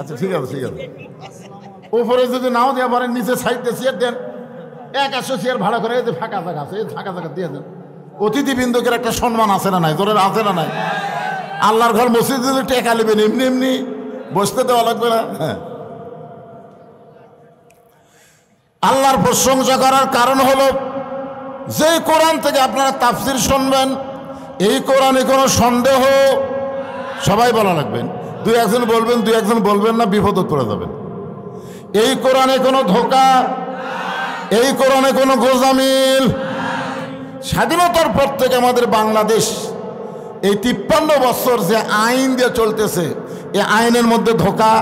আচ্ছা ঠিক আছে, ঠিক আছে। উপরে যদি নাও দেওয়া পারেন নিচে সাইডে চেয়ার দেন, 100 চেয়ার ভাড়া করে ফাঁকা জায়গা আছে, ফাঁকা জায়গা দিয়ে দেন। অতিথিবৃন্দকের একটা সম্মান আছে না নাই? জোরের আছে না নাই? আল্লাহর ঘর মসজিদ যদি টেকা নেবেন এমনি এমনি বসতে দেওয়া লাগবে না? হ্যাঁ। আল্লাহর প্রশংসা করার কারণ হলো যে কোরআন থেকে আপনারা তাফসির শুনবেন, এই কোরআনে কোনো সন্দেহ, সবাই বলা লাগবেন। 2-1 বলবেন, 2-1 বলবেন না, বিপদ পড়ে যাবেন। এই কোরআনে কোনো ধোঁকা, এই কোরআনে কোনো গোজামিল। স্বাধীনতার পর থেকে আমাদের বাংলাদেশ এই 53 বছর যে আইন দিয়ে চলতেছে, এই আইনের মধ্যে ধোঁকা,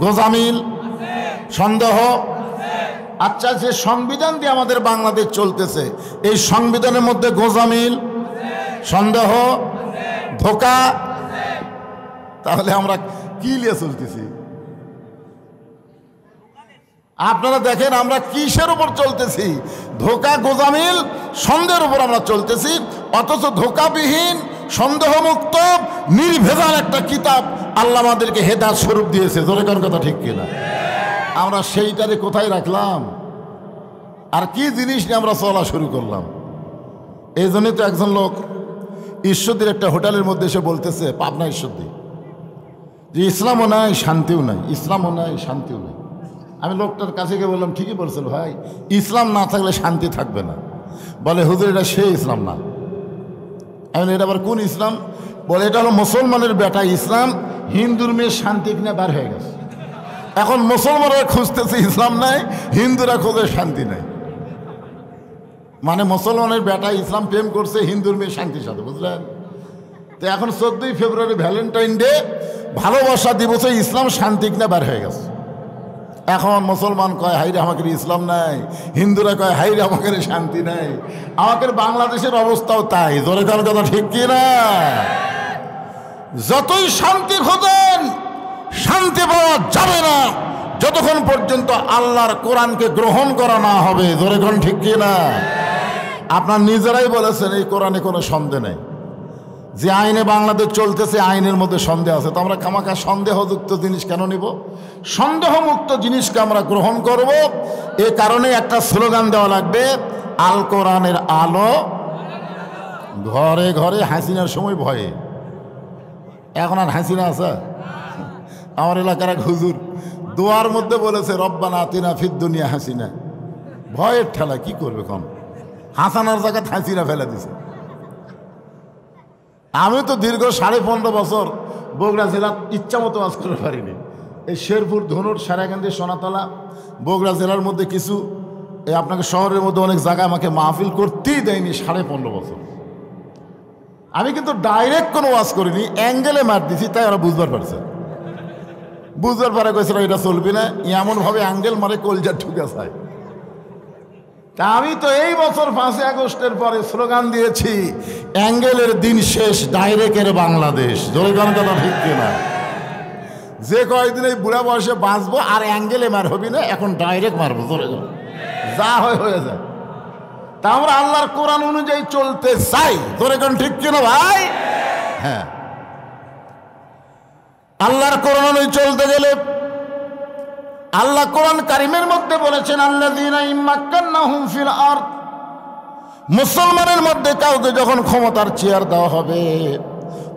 গোজামিল, সন্দেহ। আচ্ছা, যে সংবিধান দিয়ে আমাদের বাংলাদেশ চলতেছে, এই সংবিধানের মধ্যে গোজামিল, সন্দেহ, ধোঁকা, তাহলে আমরা কি নিয়ে চলতেছি? আপনারা দেখেন আমরা কিসের উপর চলতেছি? ধোঁকা, গোজামিল, সন্দেহের উপর আমরা চলতেছি। অথচ ধোঁকাবিহীন, সন্দেহমুক্ত, নির্ভেজাল একটা কিতাব আল্লাহ আমাদেরকে হেদায়েত স্বরূপ দিয়েছে। জোরে কোন কথা ঠিক কিনা? আমরা সেইটারে কোথায় রাখলাম? আর কি জিনিস নিয়ে আমরা চলা শুরু করলাম? এই জন্যই তো একজন লোক ঈশ্বরদীর একটা হোটেলের মধ্যে এসে বলতেছে, পাবনা ঈশ্বরদী, যে ইসলামও নাই শান্তিও নাই, ইসলামও নাই শান্তিও নাই। আমি লোকটার কাছে গিয়ে বললাম, ঠিকই বলছিল ভাই, ইসলাম না থাকলে শান্তি থাকবে না। বলে হুজুর এটা সেই ইসলাম না। আমি এটা আবার কোন ইসলাম? বলে এটা হলো মুসলমানের বেটা ইসলাম, হিন্দুর মেয়ে শান্তি কিনে বার হয়ে গেছে। এখন মুসলমানরা খুঁজতেছে ইসলাম নাই, হিন্দুরা খোঁজে শান্তি নাই। মানে মুসলমানের বেটা ইসলাম প্রেম করছে হিন্দুর মেয়ে শান্তির সাথে, বুঝলেন? তো এখন 14ই ফেব্রুয়ারি ভ্যালেন্টাইন ডে, ভালোবাসা দিবসে ইসলাম শান্তি কিনা বার হয়ে গেছে। এখন মুসলমান কয় হাইরে আমাদের ইসলাম নাই, হিন্দুরা কয় হাইরে আমাদের শান্তি নাই। আমাদের বাংলাদেশের অবস্থাও তাই। জোরে কার কথা ঠিক কি না? যতই শান্তি খোঁজেন, শান্তি পাওয়া যাবে না যতক্ষণ পর্যন্ত আল্লাহর কোরআনকে গ্রহণ করা না হবে। জোরে কোন ঠিক কি না? আপনার নিজেরাই বলেছেন এই কোরআনে কোনো সন্দেহ নেই। যে আইনে বাংলাদেশ চলতেছে আইনের মধ্যে সন্দেহ আছে, তো আমরা খামাখা সন্দেহযুক্ত জিনিস কেন নিব? সন্দেহমুক্ত জিনিসকে আমরা গ্রহণ করব। এ কারণে একটা স্লোগান দেওয়া লাগবে, আল কোরআনের আলো ঘরে ঘরে। হাসিনার সময় ভয়ে, এখন আর হাসিনা আছে? আমার এলাকার এক হুজুর দোয়ার মধ্যে বলেছে রব্বানা আতিনা ফিদ দুনিয়া হাসিনা। ভয়ের ঠেলা কি করবে? কোন হাসানার জায়গায় হাসিনা ফেলে দিছে। আমি তো দীর্ঘ 15.5 বছর বগুড়া জেলা ইচ্ছা মতো ওয়াজ করতে পারিনি। এই শেরপুর, ধনুর, সারাকান্দি, সোনাতলা, বগুড়া জেলার মধ্যে কিছু, এই আপনাকে শহরের মধ্যে অনেক জায়গায় আমাকে মাহফিল করতেই দেয়নি 15.5 বছর। আমি কিন্তু ডাইরেক্ট কোনো ওয়াজ করিনি, অ্যাঙ্গেলে মার দিছি, তাই ওরা বুঝবার পারছে। বুঝবার পারে কইছিল এটা চলবি না, এমনভাবে অ্যাঙ্গেল মারে কলজা ঢুকে যায়। তা আমি তো এই বছর 5ই আগস্টের পরে স্লোগান দিয়েছি, অ্যাঙ্গেলের দিন শেষ, ডাইরেক্টের বাংলাদেশ। জোরে গান কথা ঠিক কিনা? যে কয়েকদিন এই বুড়া বয়সে বাঁচবো আর অ্যাঙ্গেলে মার হবি না, এখন ডাইরেক্ট মারবো। জোরে যা হয়ে যায়। তা আমরা আল্লাহর কোরআন অনুযায়ী চলতে চাই। জোরে গান ঠিক কিনা ভাই? হ্যাঁ, আল্লাহর কোরআন অনুযায়ী চলতে গেলে আল্লাহ কোরআন কারিমের মধ্যে বলেছেন, আল্লাযীনা ইম্মাক্কান্নাহুম ফিল আরদ, মুসলমানের মধ্যে কাউকে যখন ক্ষমতার চেয়ার দেওয়া হবে,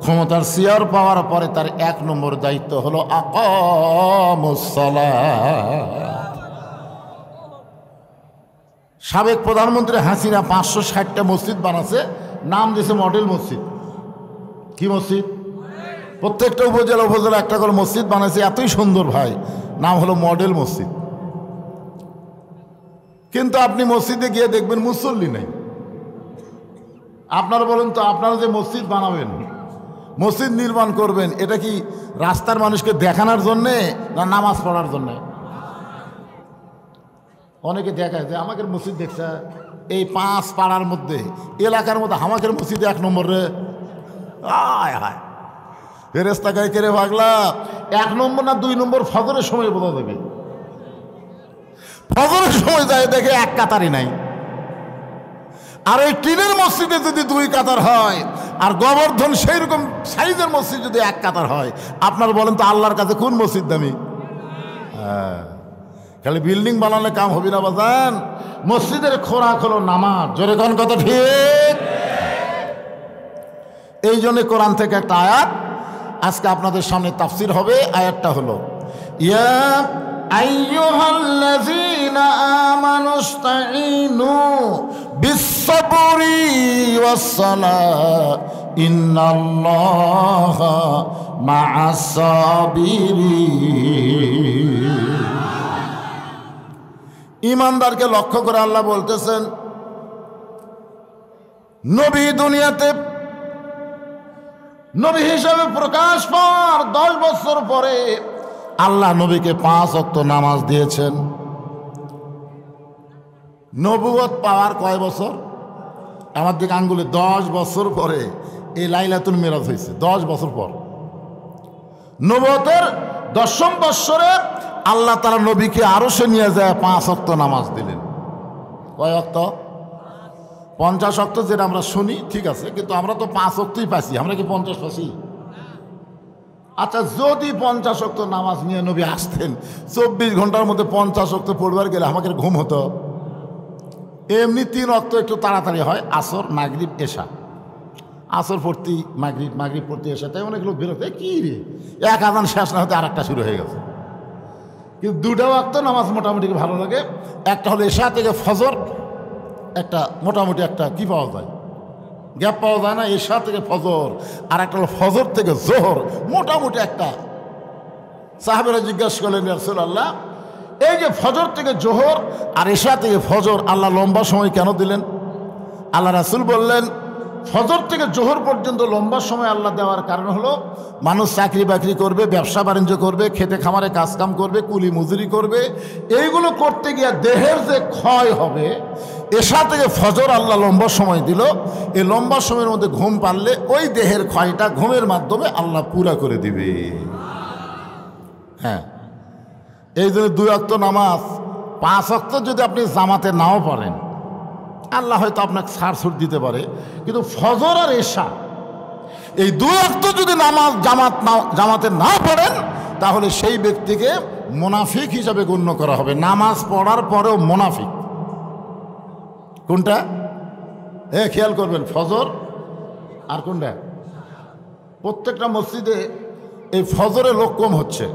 ক্ষমতার চেয়ার পাওয়ার পরে তার 1 নম্বর দায়িত্ব হলো আকামুস সালাত। সাবেক প্রধানমন্ত্রী হাসিনা 560টা মসজিদ বানাচ্ছে, নাম দিয়েছে মডেল মসজিদ। কি মসজিদ? প্রত্যেকটা উপজেলা একটা করে মসজিদ বানাইছে, এতই সুন্দর ভাই, নাম হলো মডেল মসজিদ। কিন্তু আপনি মসজিদে গিয়ে দেখবেন মুসল্লি নেই। আপনারা বলেন তো, আপনারা যে মসজিদ বানাবেন, মসজিদ নির্মাণ করবেন, এটা কি রাস্তার মানুষকে দেখানোর জন্যে না নামাজ পড়ার জন্যে? অনেকে দেখায় যে আমাদের মসজিদ দেখছে, এই 5 পাড়ার মধ্যে, এলাকার মধ্যে আমাদের মসজিদে 1 নম্বরে। আয় হায়, ফেরেশতা গায়ে কেড়ে ভাগলা, 1 নম্বর না 2 নম্বর ফজরের সময় বোঝা যাবে। ফজরের সময় যায় দেখে 1 কাতারই নাই। আর ওই টিনের মসজিদে যদি 2 কাতার হয়, আর গোবর্ধন সেই রকম সাইজের মসজিদ যদি 1 কাতার হয়, আপনার বলেন তো আল্লাহর কাছে কোন মসজিদ দামি? হ্যাঁ, খালি বিল্ডিং বানালে কাম হবে না বাজান। মসজিদের খোরাক হলো নামাজ। জোরে কোন কথা ঠিক? এই জন্য কোরআন থেকে একটা আয়াত আজকে আপনাদের সামনে তাফসির হবে। আয়াতটা হলো, ইয়া আইয়ুহাল্লাযীনা আমানুস্তাঈনু বিস-সাবরি ওয়াস-সালাহ ইন্নাল্লাহা মা'আস-সাবিরিন। ঈমানদারকে লক্ষ্য করে আল্লাহ বলতেছেন, নবী দুনিয়াতে নবী হিসাবে প্রকাশ পাওয়ার 10 বছর পরে আল্লাহ নবীকে 5 ওয়াক্ত নামাজ দিয়েছেন। নবুয়ত পাওয়ার কয় বছর? আমার দিকে আঙ্গুলে 10 বছর পরে এই লাইলাতুল মিরাজ হয়েছে। 10 বছর পর নবুয়তের 10ম বৎসরে আল্লাহ তাআলা নবীকে আরশে নিয়ে যায় 5 ওয়াক্ত নামাজ দিলেন। কয় ওয়াক্ত? 50 ওয়াক্ত যেটা আমরা শুনি, ঠিক আছে, কিন্তু আমরা তো 5 ওয়াক্তই পাইছি। আমরা কি 50 পাইছি? আচ্ছা, যদি 50 ওয়াক্ত নামাজ নিয়ে নবী আসতেন, 24 ঘন্টার মধ্যে 50 ওয়াক্ত পড়বার গেলে আমাকে ঘুম হতো। এমনি 3 ওয়াক্ত একটু তাড়াতাড়ি হয়, আসর, মাগরিব, এশা। আসর পড়তি মাগরিব পড়তে এসে তাই অনেক লোক বেরোতে কী রে এক আজান শেষ না হতে আর একটা শুরু হয়ে গেছে। কিন্তু দুটা ওয়াক্ত নামাজ মোটামুটি ভালো লাগে। একটা হলো এশা থেকে ফজর, একটা মোটামুটি একটা কি পাওয়া যায়, গ্যাপ পাওয়া যায় না, এশা থেকে ফজর। আর একটা হলো ফজর থেকে জোহর, মোটামুটি একটা। সাহাবেরা জিজ্ঞাসা করলেন ইয়া রাসূলুল্লাহ, এই যে ফজর থেকে জোহর আর এশা থেকে ফজর আল্লাহ লম্বা সময় কেন দিলেন? আল্লাহ রাসূল বললেন, ফজর থেকে জোহর পর্যন্ত লম্বা সময় আল্লাহ দেওয়ার কারণ হলো মানুষ চাকরি বাকরি করবে, ব্যবসা বাণিজ্য করবে, খেতে খামারে কাজকাম করবে, কুলি মজুরি করবে। এইগুলো করতে গিয়ে দেহের যে ক্ষয় হবে, এশা থেকে ফজর আল্লাহ লম্বা সময় দিল। এই লম্বা সময়ের মধ্যে ঘুম পারলে ওই দেহের ক্ষয়টা ঘুমের মাধ্যমে আল্লাহ পুরা করে দিবে। হ্যাঁ, এই জন্য 2 ওয়াক্ত নামাজ, 5 ওয়াক্ত যদি আপনি জামাতে নাও পারেন, আল্লাহ হয়তো আপনাকে ছাড় দিতে পারে, কিন্তু ফজর আর এশা এই 2 ওয়াক্ত যদি নামাজ জামাতে না পড়েন, তাহলে সেই ব্যক্তিকে মুনাফিক হিসাবে গণ্য করা হবে। নামাজ পড়ার পরেও মুনাফিক। কোনটা? খেয়াল করবেন, ফজর আর কোনটা? প্রত্যেকটা মসজিদে এই ফজরে লোক কম হচ্ছে।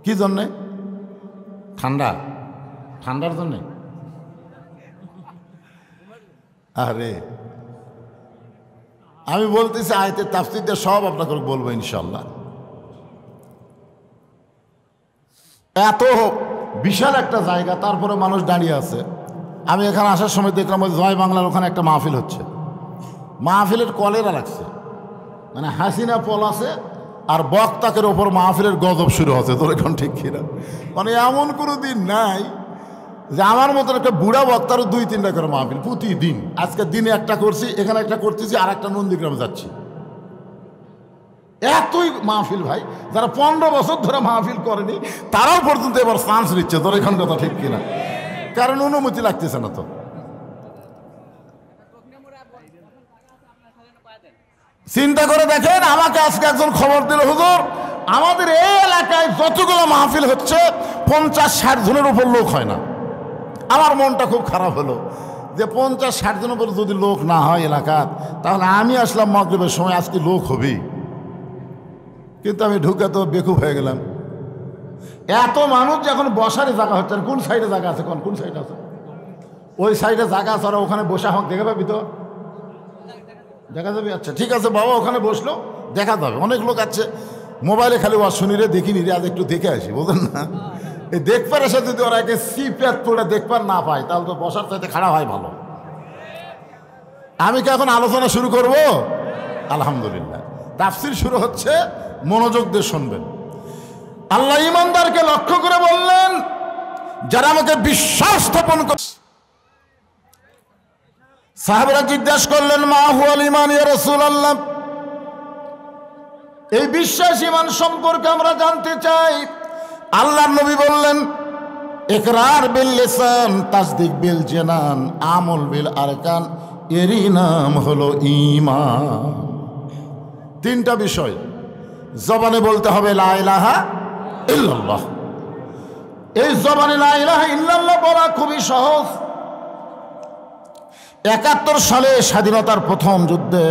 কি জন্যে? ঠান্ডার জন্যে। আরে আমি বলতেছি আয়াতের তাফসীরটা সব আপনাকে বলবো ইনশাল্লাহ। এত বিশাল একটা জায়গা, তারপরে মানুষ দাঁড়িয়ে আছে। আমি এখানে আসার সময় দেখলাম ওই জয় বাংলার ওখানে একটা মাহফিল হচ্ছে। মাহফিলের কলেরা লাগছে, মানে হাসিনা পল আছে আর বক্তাকের ওপর মাহফিলের গজব শুরু হচ্ছে। তোর এখন ঠিক কিনা? মানে এমন কোনো দিন নাই যে আমার মতন একটা বুড়া বক্তারও 2-3টা করে মাহফিল প্রতিদিন। আজকে দিনে একটা করছি, এখানে একটা করতেছি, আর একটা নন্দীগ্রামে যাচ্ছি। এতই মাহফিল ভাই, যারা 15 বছর ধরে মাহফিল করেনি তারাও পর্যন্ত এবার চান্স নিচ্ছে। তোর এখন কথা ঠিক কিনা? কারণ অনুমতি লাগতেছে না। তো চিন্তা করে দেখেন, আমাকে আজকে একজন খবর দিল, হুজুর আমাদের এই এলাকায় যতগুলো মাহফিল হচ্ছে 50-60 জনের উপর লোক হয় না। আমার মনটা খুব খারাপ হলো যে 50-60 জনের উপর যদি লোক না হয় এলাকার, তাহলে আমি আসলাম মাগরিবের সময়, আজকে লোক হবেই। কিন্তু আমি ঢুকে তো বেকুব হয়ে গেলাম। এত মানুষ যখন বসারই জায়গা হচ্ছে, কোন সাইডে জায়গা আছে? কোন সাইডে আছে? ওই সাইডে জায়গা আছে, ওরা ওখানে বসে আমাকে দেখে পাবি তো? দেখা যাবে? আচ্ছা ঠিক আছে বাবা, ওখানে বসলো দেখা যাবে। অনেক লোক আছে মোবাইলে খালি ওয়াজ শুনি রে, দেখিনি রে, আজ একটু দেখে আসি, বুঝলেন না? এই দেখবার এসে যদি ওরা একে সিপ্যাত পড়ে দেখবার না পায়, তাহলে তো বসার চাইতে খাড়া হয় ভালো। আমি কি এখন আলোচনা শুরু করব? আলহামদুলিল্লাহ, তাফসীর শুরু হচ্ছে, মনোযোগ দিয়ে শুনবেন। আল্লাহ ঈমানদারকে লক্ষ্য করে বললেন, যারা আমাকে বিশ্বাস স্থাপন করে। সাহাবারা জিজ্ঞাসা করলেন, মা হুয়াল ঈমান ইয়া রাসূলুল্লাহ, এই বিশ্বাস ঈমান সম্পর্কে আমরা জানতে চাই। আল্লাহর নবী বললেন, ইকরার বিল লিসান, তাসদিক বিল জানান, আমল বিল আরকান, এরই নাম হলো ঈমান। 3টা বিষয় জবানে বলতে হবে, লা ইলাহা ইল্লাল্লাহ। এই জবানে লা ইলাহা ইল্লাল্লাহ বলা খুবই সহজ। 71 সালে স্বাধীনতার প্রথম যুদ্ধে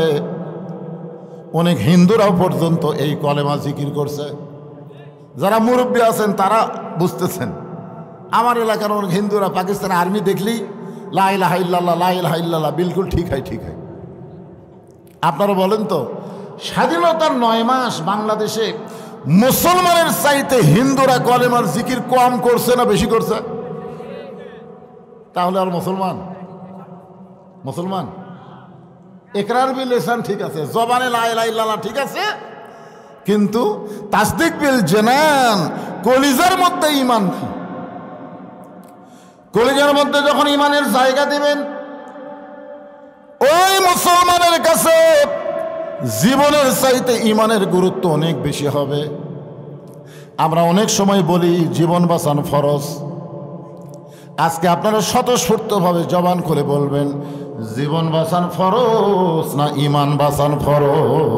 অনেক হিন্দুরাও পর্যন্ত এই কলেমা জিকির করছে। যারা মুরব্বী আছেন তারা বুঝতেছেন। আমার এলাকার অনেক হিন্দুরা পাকিস্তান আর্মি দেখলেই লা ইলাহা ইল্লাল্লাহ, লা ইলাহা ইল্লাল্লাহ, বিলকুল ঠিক হয়। আপনারা বলেন তো, স্বাধীনতার 9 মাস বাংলাদেশে মুসলমানের চাইতে হিন্দুরা কলেমার জিকির কম করছে না বেশি করছে? তাহলে আর মুসলমান ইকরার বিল লিসান ঠিক আছে, জবানে লা ইলাহা ইল্লাল্লাহ ঠিক আছে, কিন্তু তাসদিক বিল জানান, কলিজার মধ্যে ঈমান নেই। কলিজার মধ্যে যখন ঈমানের জায়গা দিবেন, ওই মুসলমানের কাছে জীবনের চাইতে ঈমানের গুরুত্ব অনেক বেশি হবে। আমরা অনেক সময় বলি জীবন বাঁচানো ফরজ। আজকে আপনারা স্বতঃস্ফূর্তভাবে জবান করে বলবেন, জীবন বাঁচান ফরজ না ঈমান বাঁচান ফরজ?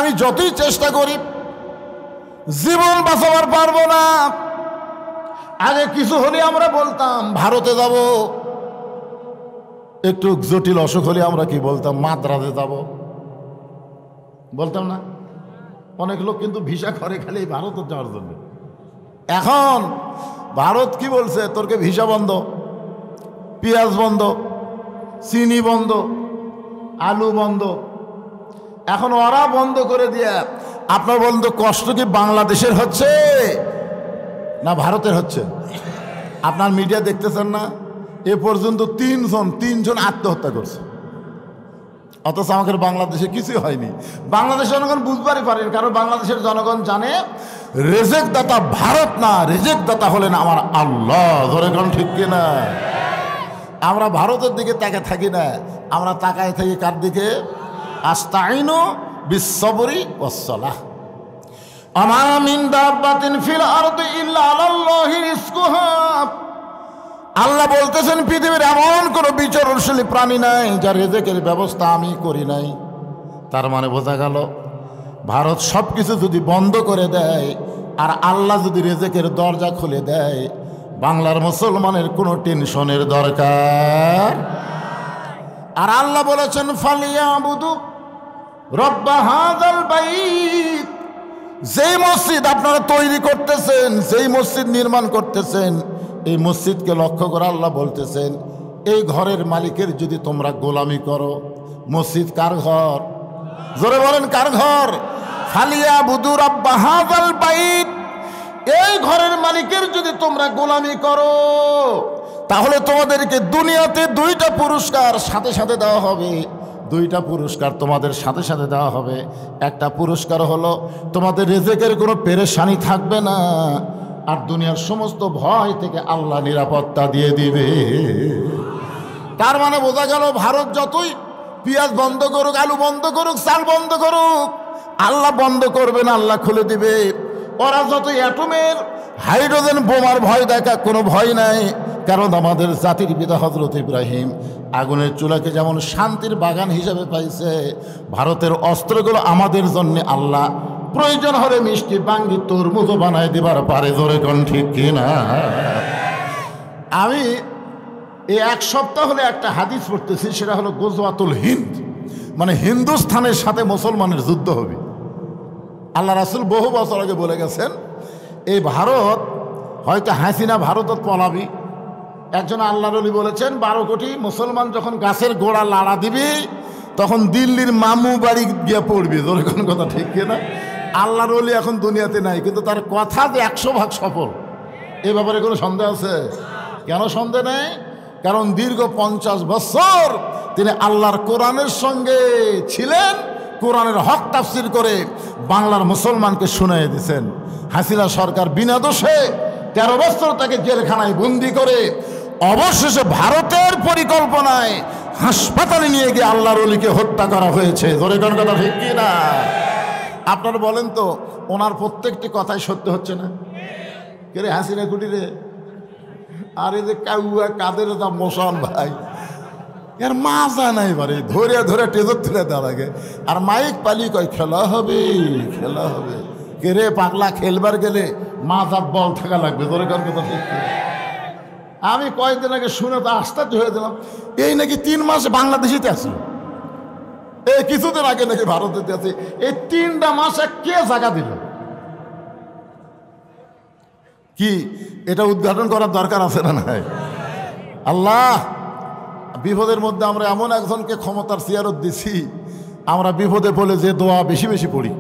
আমি যতই চেষ্টা করি জীবন বাঁচাবার পারবো না। আগে কিছু হলে আমরা বলতাম ভারতে যাব, একটু জটিল অসুখ হলে আমরা কি বলতাম? মাদ্রাজে যাব বলতাম না? অনেক লোক কিন্তু ভিসা করে খালি ভারতে যাওয়ার জন্য। এখন ভারত কি বলছে? তোরকে ভিসা বন্ধ, পেঁয়াজ বন্ধ, চিনি বন্ধ, আলু বন্ধ। এখন ওরা বন্ধ করে দিয়ে আপনার বন্ধ কষ্ট কি বাংলাদেশের হচ্ছে না ভারতের হচ্ছে? আপনার মিডিয়া দেখতেছেন না? এ পর্যন্ত তিনজন আত্মহত্যা করছে, অথচ আমাদের বাংলাদেশে কিছুই হয়নি। বাংলাদেশের জনগণ বুঝবারই পারেন, কারণ বাংলাদেশের জনগণ জানে রেজেক দাতা ভারত না, রেজেক দাতা হলেন আমার আল্লাহ। ধরে কোন ঠিক কিনা? আমরা ভারতের দিকে তাকায় থাকি না, আমরা তাকায় থাকি কার দিকে? আস্তাইনু বিসসবরি ওয়াসসালাহ। আমা মিন দাব্বাতিন ফিল আরদি ইল্লা আলাল্লাহি রিজকুহা। আল্লাহ বলতেছেন পৃথিবীর এমন কোনো বিচরণশীল প্রাণী নাই যার রেজেকের ব্যবস্থা আমি করি নাই। তার মানে বোঝা গেল ভারত সব কিছু যদি বন্ধ করে দেয় আর আল্লাহ যদি রেজেকের দরজা খুলে দেয়, বাংলার মুসলমানের কোনো টেনশনের দরকার। আর আল্লাহ বলেছেন ফালিয়াবুদু রব্বা হাযাল বাইত। যেই মসজিদ আপনারা তৈরি করতেছেন, যেই মসজিদ নির্মাণ করতেছেন, এই মসজিদকে লক্ষ্য করে আল্লাহ বলতেছেন এই ঘরের মালিকের যদি তোমরা গোলামি করো। মসজিদ কার ঘর? জোরে বলেন কার ঘর? ফালিয়াবুদু রাব্বা হাযাল বাইত। এই ঘরের মালিকের যদি তোমরা গোলামি করো তাহলে তোমাদেরকে দুনিয়াতে দুইটা পুরস্কার সাথে সাথে দেওয়া হবে। দুইটা পুরস্কার তোমাদের সাথে সাথে দেওয়া হবে। একটা পুরস্কার হলো তোমাদের রিজিকের কোনো পেরেশানি থাকবে না, আর দুনিয়ার সমস্ত ভয় থেকে আল্লাহ নিরাপত্তা দিয়ে দিবে। তার মানে বোঝা গেল ভারত যতই পেঁয়াজ বন্ধ করুক, আলু বন্ধ করুক, চাল বন্ধ করুক, আল্লাহ বন্ধ করবে না, আল্লাহ খুলে দিবে। ওরা যত অ্যাটমের হাইড্রোজেন বোমার ভয় দেখা কোনো ভয় নাই, কারণ আমাদের জাতির পিতা হযরত ইব্রাহিম আগুনের চুলাকে যেমন শান্তির বাগান হিসাবে পাইছে, ভারতের অস্ত্রগুলো আমাদের জন্য আল্লাহ প্রয়োজন হলে মিষ্টি বাঙ্গি তরমুজও বানায় দিবার পারে। ধরে কোন ঠিক কিনা? আমি এই এক সপ্তাহ হলে একটা হাদিস পড়তেছি, সেটা হলো গজওয়াতুল হিন্দ, মানে হিন্দুস্থানের সাথে মুসলমানের যুদ্ধ হবে। আল্লাহ রাসূল বহু বছর আগে বলে গেছেন এই ভারত হয়তো হাসিনা ভারতত পলাবি। একজন আল্লাহর ওলি বলেছেন 12 কোটি মুসলমান যখন গাছের গোড়া লাড়া দিবি তখন দিল্লির মামু বাড়ি গিয়ে পড়বি। ধরে কোন কথা ঠিক কিনা? আল্লাহর ওলি এখন দুনিয়াতে নাই, কিন্তু তার কথা যে 100% সফল, এ ব্যাপারে কোনো সন্দেহ আছে? কেন সন্দেহ নেই? কারণ দীর্ঘ 50 বছর তিনি আল্লাহর কোরআনের সঙ্গে ছিলেন, কোরআনের হক তাফসির করে বাংলার মুসলমানকে শুনিয়ে দিয়েছেন। হাসিনা সরকার বিনা দোষে 13 বছর তাকে জেলখানায় বন্দি করে অবশেষে ভারতের পরিকল্পনায় হাসপাতালে নিয়ে গিয়ে আল্লাহর ওলিকে হত্যা করা হয়েছে। ধরে কোন কথা ঠিক কিনা? আপনারা বলেন তো, ওনার প্রত্যেকটি কথাই সত্য হচ্ছে না? কে রে হাসিনা কুটিরে? আর এই যে কাউয়া কাদের যা মোশন ভাই, এর মাজা নাই বারে, ধরে ধরে টেজর তুলে দেওয়া লাগে। আর মাইক পালি কয় খেলা হবে, খেলা হবে। কে রে পাগলা, খেলবার গেলে মাজার বল থাকা লাগবে। ধরে কার কথা ঠিক? আমি কয়েকদিন আগে শুনে তো আশ্চর্য হয়ে দিলাম, এই নাকি 3 মাস বাংলাদেশিতে আছে, এই কিছুদিন আগে নাকি ভারতেতে আছে। এই 3টা মাসে কে জায়গা দিল? কি এটা উদ্ঘাটন করার দরকার আছে না নাই? আল্লাহ, বিপদের মধ্যে আমরা এমন একজনকে ক্ষমতার সিয়ারত দিছি, আমরা বিপদে পড়লে যে দোয়া বেশি বেশি পড়ি।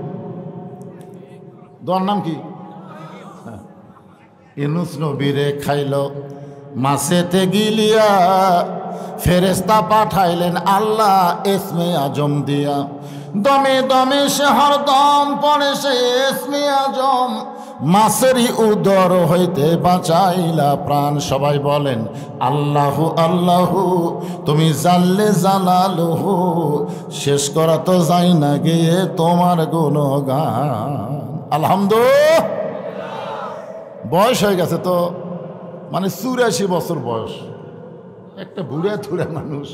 দোয়ার নাম কি? ইউনূস নবীরে খাইল মাছেতে গিলিয়া, ফেরেশতা পাঠাইলেন আল্লাহ ইসমে আজম দিয়া। দমে দমে সে হরদম পড়ে সে ইসমে আজম, মাছেরই উদর হইতে বাঁচাইলা প্রাণ। সবাই বলেন আল্লাহু আল্লাহু, তুমি জানলে জালালুহু, শেষ করা তো যাই না গিয়ে তোমার গুণগান। আলহামদুলিল্লাহ। বয়স হয়ে গেছে তো, মানে 84 বছর বয়স, একটা বুড়া থুড়া মানুষ,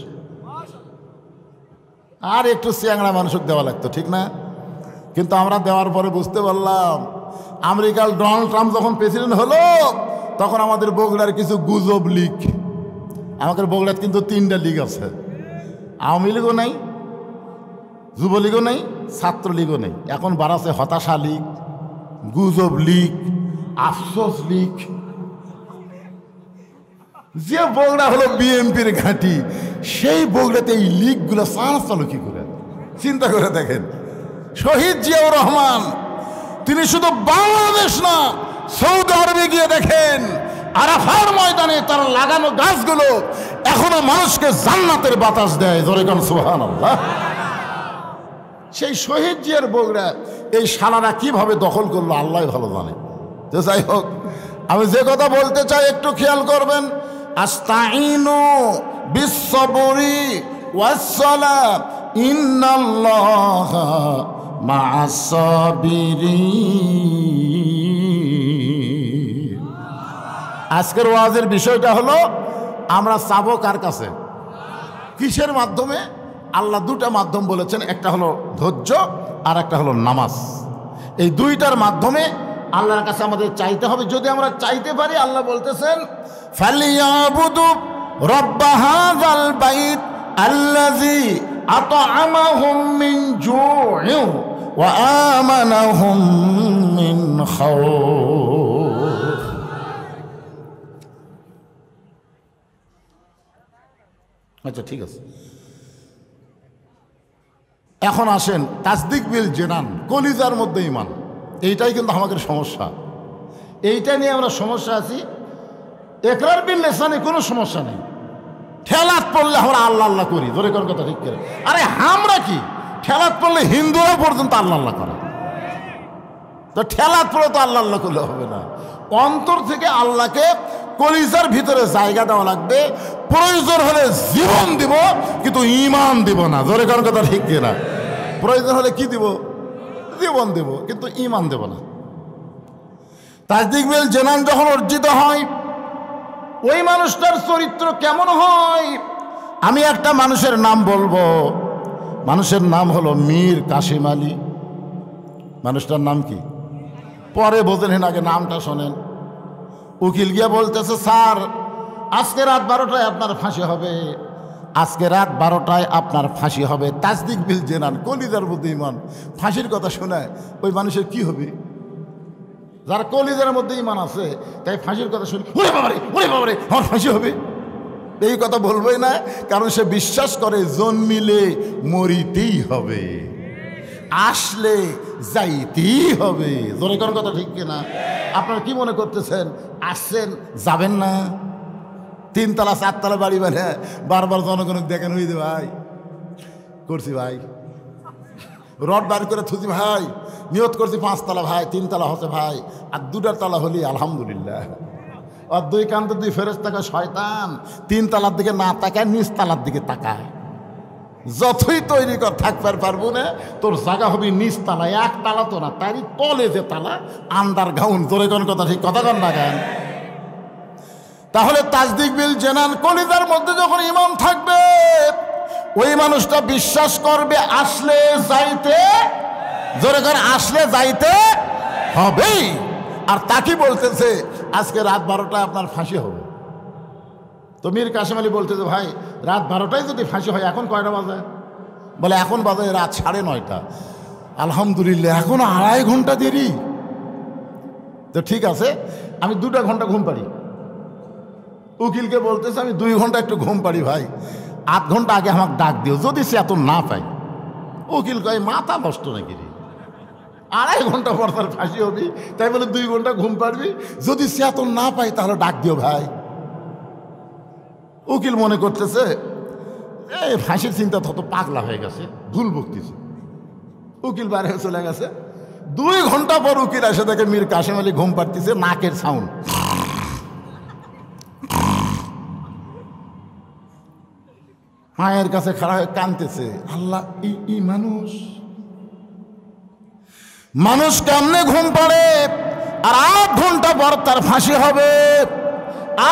আর একটু চ্যাংড়া মানুষকে দেওয়া লাগতো, ঠিক না? কিন্তু আমরা দেওয়ার পরে বুঝতে পারলাম আমেরিকার ডোনাল্ড ট্রাম্প যখন প্রেসিডেন্ট হলো তখন আমাদের বগুড়ার কিছু গুজব লিক, আমাদের বগুড়াত কিন্তু 3টা লীগ আছে, আওয়ামী লীগও নেই, যুবলীগও নেই, ছাত্রলীগও নেই। এখন বাড়াছে হতাশা লীগ, গুজব লীগ, আফসোস লীগ। যে বগুড়া হলো বিএনপির ঘাঁটি, সেই বগুড়াতে এই লীগগুলো চালু কি করে? চিন্তা করে দেখেন, শহীদ জিয়াউর রহমান তিনি শুধু বাংলাদেশ না, সৌদি আরবে গিয়ে দেখেন আরাফার ময়দানে তার লাগানো গাছগুলো এখনো মানুষকে জান্নাতের বাতাস দেয়। জোরে কোন সুবহানাল্লাহ। সেই শহীদ জিয়ার বগুড়া এই শালারা কিভাবে দখল করলো আল্লাহ ভালো জানে। তো যাই হোক, আমি যে কথা বলতে চাই একটু খেয়াল করবেন। আস্তাইনু বিসসবরি ওয়াসসালাহ ইন্নাল্লাহা মা'আস সাবিরিন। আজকের ওয়াজের বিষয়টা হলো আমরা চাবো কার কাছে? কিসের মাধ্যমে? আল্লাহ দুটা মাধ্যম বলেছেন, একটা হলো ধৈর্য আর একটা হলো নামাজ। এই দুইটার মাধ্যমে আল্লাহর কাছে আমাদের চাইতে হবে। যদি আমরা চাইতে পারি, আল্লাহ বলতেছেন ফালিয়াবুদু রাব্ব হাযাল বাইত আল্লাযী আত'আমাহুম মিন জু'ইন ওয়া আমানাহুম মিন খাউফ। আচ্ছা, ঠিক আছে। এখন আসেন তাসদিক বিল জেনান, কলিজার মধ্যে ঈমান। এইটাই কিন্তু আমাদের সমস্যা, এইটা নিয়ে আমরা সমস্যা আছি। ইকরার বিল লিসানে কোনো সমস্যা নেই, ঠেলাত পড়লে আমরা আল্লাহ আল্লাহ করি। ধরে কোন কথা ঠিক করে? আরে আমরা কি ঠেলাত পড়লে হিন্দুরা পর্যন্ত আল্লাহ আল্লাহ করে, তো ঠেলাত পড়ে তো আল্লাহ আল্লাহ করলে হবে না। অন্তর থেকে আল্লাহকে কলিজার ভিতরে জায়গা দেওয়া লাগবে। প্রয়োজন হলে জীবন দিব, কিন্তু ঈমান দিব না। ধরে কোন কথা ঠিক কিনা? প্রয়োজন হলে কি দিব? জীবন দেব, কিন্তু ঈমান দেব না। তাসদিক বিল জেনান যখন অর্জিত হয়, ওই মানুষটার চরিত্র কেমন হয়? আমি একটা মানুষের নাম বলবো, মানুষের নাম হলো মীর কাসিম আলী। মানুষটার নাম কি? পরে বোঝেন, আগে নামটা শোনেন। উকিল গিয়ে বলতেছে, স্যার আজকে রাত 12টায় আপনার ফাঁসি হবে, আজকে রাত 12টায় আপনার ফাঁসি হবে। তাসদিক বিল জেনান, কলিজার মধ্যে ঈমান। ফাঁসির কথা শোনায় ওই মানুষের কি হবে? যারা কলিজার মধ্যে ঈমান আছে, তাই ফাঁসির কথা শুনে ওরে বাবারে, ওরে বাবারে, আমার ফাঁসি হবে, এই কথা বলবোই না। কারণ সে বিশ্বাস করে জন্মিলে মরিতেই হবে, আসলে যাইতেই হবে। জোরে কোন কথা ঠিক কিনা? আপনারা কি মনে করতেছেন আসছেন যাবেন না? 3 তলা 4 তলা বাড়ি বানিয়ে বারবার জনগণ দেখেন হইতে ভাই করছি, ভাই রড বার করে থুজি, ভাই নিয়ত করছি 5 তলা, ভাই 3 তলা হচ্ছে ভাই, আর 2টার তলা হলি আলহামদুলিল্লাহ। আর 2 কান্তে 2 ফেরেশতা শয়তান 3 তলার দিকে না তাকায়, নিচ তলার দিকে তাকায়। যতই তৈরি কর থাকবার পারবো না, তোর জায়গা হবে নিচ তালা, 1 তালা তো না, তারই তলে যে তালা, আন্ডার গ্রাউন্ড। তোর কোন কথা ঠিক কথা কন না কেন? তাহলে তাসদিক বিল জেনান, কলিজার মধ্যে যখন ঈমান থাকবে, ওই মানুষটা বিশ্বাস করবে আসলে যাইতে, জোরে করে আসলে যাইতে হবেই। আর তাকে বলতেছে আজকে রাত 12টায় আপনার ফাঁসি হবে। তো মীর কাসিম আলী বলতেছে, ভাই রাত 12টায় যদি ফাঁসি হয়, এখন কয়টা বাজে? বলে এখন বাজে রাত 9:30। আলহামদুলিল্লাহ, এখন 2.5 ঘন্টা দেরি। তো ঠিক আছে, আমি 2টা ঘন্টা ঘুম পাড়ি। উকিলকে বলতেছে, আমি 2 ঘন্টা একটু ঘুম পাড়ি ভাই, 8 ঘন্টা আগে আমাকে ডাক দিও, যদি সে এত না পাই। উকিল কয় মাথা নষ্ট নাকি রে, 2.5 ঘন্টা পর তার ফাঁসি হবি, তাই বলে 2 ঘন্টা ঘুম পাড়বি? যদি সে এত না পাই তাহলে ডাক দিও ভাই। উকিল মনে করতেছে এই ফাঁসির চিন্তা তত পাগলা হয়ে গেছে, ভুল বকতেছে। উকিল বাইরে চলে গেছে। 2 ঘন্টা পর উকিল এসে দেখে মীর কাসিম আলী ঘুম পাড়তেছে, নাকের সাউন্ড। মায়ের কাছে খাড়া হয়ে কাঁদতেছে, আল্লাহ এই মানুষ মানুষ কেমনে ঘুম পাড়ে? আর 8 ঘন্টা পর তার ফাঁসি হবে,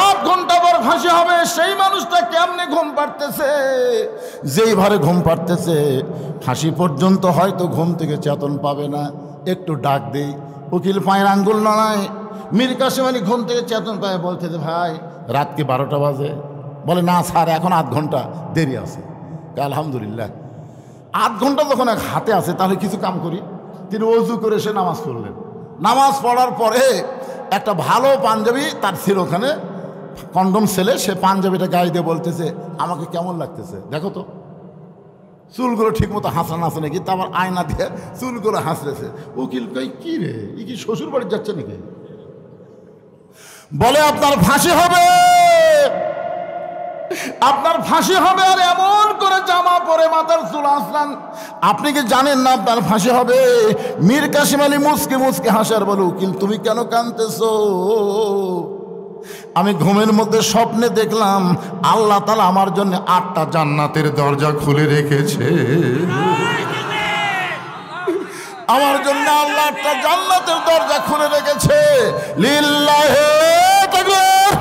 8 ঘন্টা পর ফাঁসি হবে। সেই মানুষটা কেমনে ঘুম পাড়তেছে? যেই ভারে ঘুম পাড়তেছে, ফাঁসি পর্যন্ত হয়তো ঘুম থেকে চেতন পাবে না। একটু ডাক দেই, উকিল পায়ের আঙ্গুল নড়ায়। মীর কাসিম আলী ঘুম থেকে চেতন পায়, বলতেছে, ভাই রাত কি 12টা বাজে? বলে না স্যার এখন 8 ঘন্টা দেরি আছে। আলহামদুলিল্লাহ, 8 ঘন্টা যখন এক হাতে আছে তাহলে কিছু কাম করি। তিনি অজু করে এসে নামাজ পড়লেন। নামাজ পড়ার পরে একটা ভালো পাঞ্জাবি তার ছিল, ওখানে কন্ডম ছেলে, সে পাঞ্জাবিটা গায়ে দিয়ে বলতেছে আমাকে কেমন লাগতেছে দেখো তো, চুলগুলো ঠিক মতো হাসড়ানো আছে নাকি। তারপর আয়না দিয়ে চুলগুলো হাসড়েছে। উকিল কই কি রে, ই কি শ্বশুর বাড়ি যাচ্ছে নাকি? বলে আপনার ফাঁসি হবে, আপনার ফাঁসি হবে। আর এমন করে জামা পরে মাথার চুল আসলাম, আপনি কি জানেন না আপনার ফাঁসি হবে? মীর কাসিম আলী মুসকে মুসকে হাসার বলে উকিল তুমি কেন কাঁদতেছো? আমি ঘুমের মধ্যে স্বপ্নে দেখলাম আল্লাহ তাআলা আমার জন্য 8টা জান্নাতের দরজা খুলে রেখেছে। আমার জন্য আল্লাহ 8টা জান্নাতের দরজা খুলে রেখেছে। লিল্লাহি তাকবীর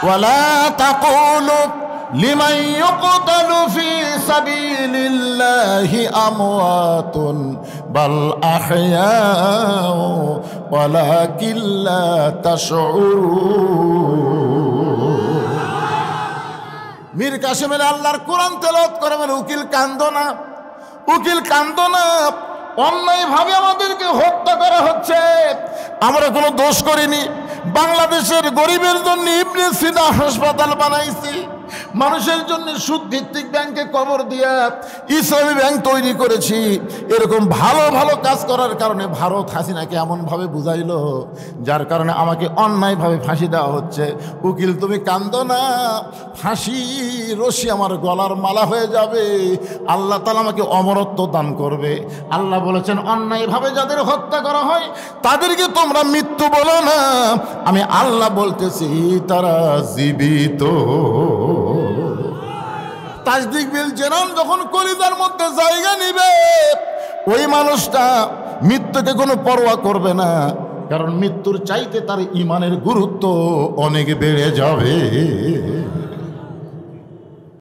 ওয়ালা তাকুলু লিমান ইউকতালু ফি সাবিলিল্লাহি আমওয়াতুন বাল আহইয়াউ ওয়ালাকিন লা তাশউরুন। মীর কাসিম আল্লাহর কোরআন তেলাওয়াত করে বলে উকিল কান্দো না, উকিল কান্দো না, অন্যায়ভাবে আমাদেরকে হত্যা করা হচ্ছে, আমরা কোনো দোষ করিনি। বাংলাদেশের গরিবের জন্য ইবনে সিনা হাসপাতাল বানাইছি, মানুষের জন্য সুদ ভিত্তিক ব্যাংকে কবর দিয়া ইসলামী ব্যাংক তৈরি করেছি। এরকম ভালো ভালো কাজ করার কারণে ভারত হাসিনাকে এমনভাবে বুঝাইলো যার কারণে আমাকে অন্যায়ভাবে ফাঁসি দেওয়া হচ্ছে। উকিল তুমি কান্দো না, ফাঁসি রশি আমার গলার মালা হয়ে যাবে, আল্লাহ তাআলা আমাকে অমরত্ব দান করবে। আল্লাহ বলেছেন অন্যায়ভাবে যাদের হত্যা করা হয় তাদেরকে তোমরা মৃত্যু বলো না, আমি আল্লাহ বলতেছি তারা জীবিত। তাসদিক বিল জেনান যখন কলিজার মধ্যে জায়গা নিবে, ওই মানুষটা মৃত্যুকে কোনো পরোয়া করবে না, কারণ মৃত্যুর চাইতে তার ঈমানের গুরুত্ব অনেক বেড়ে যাবে।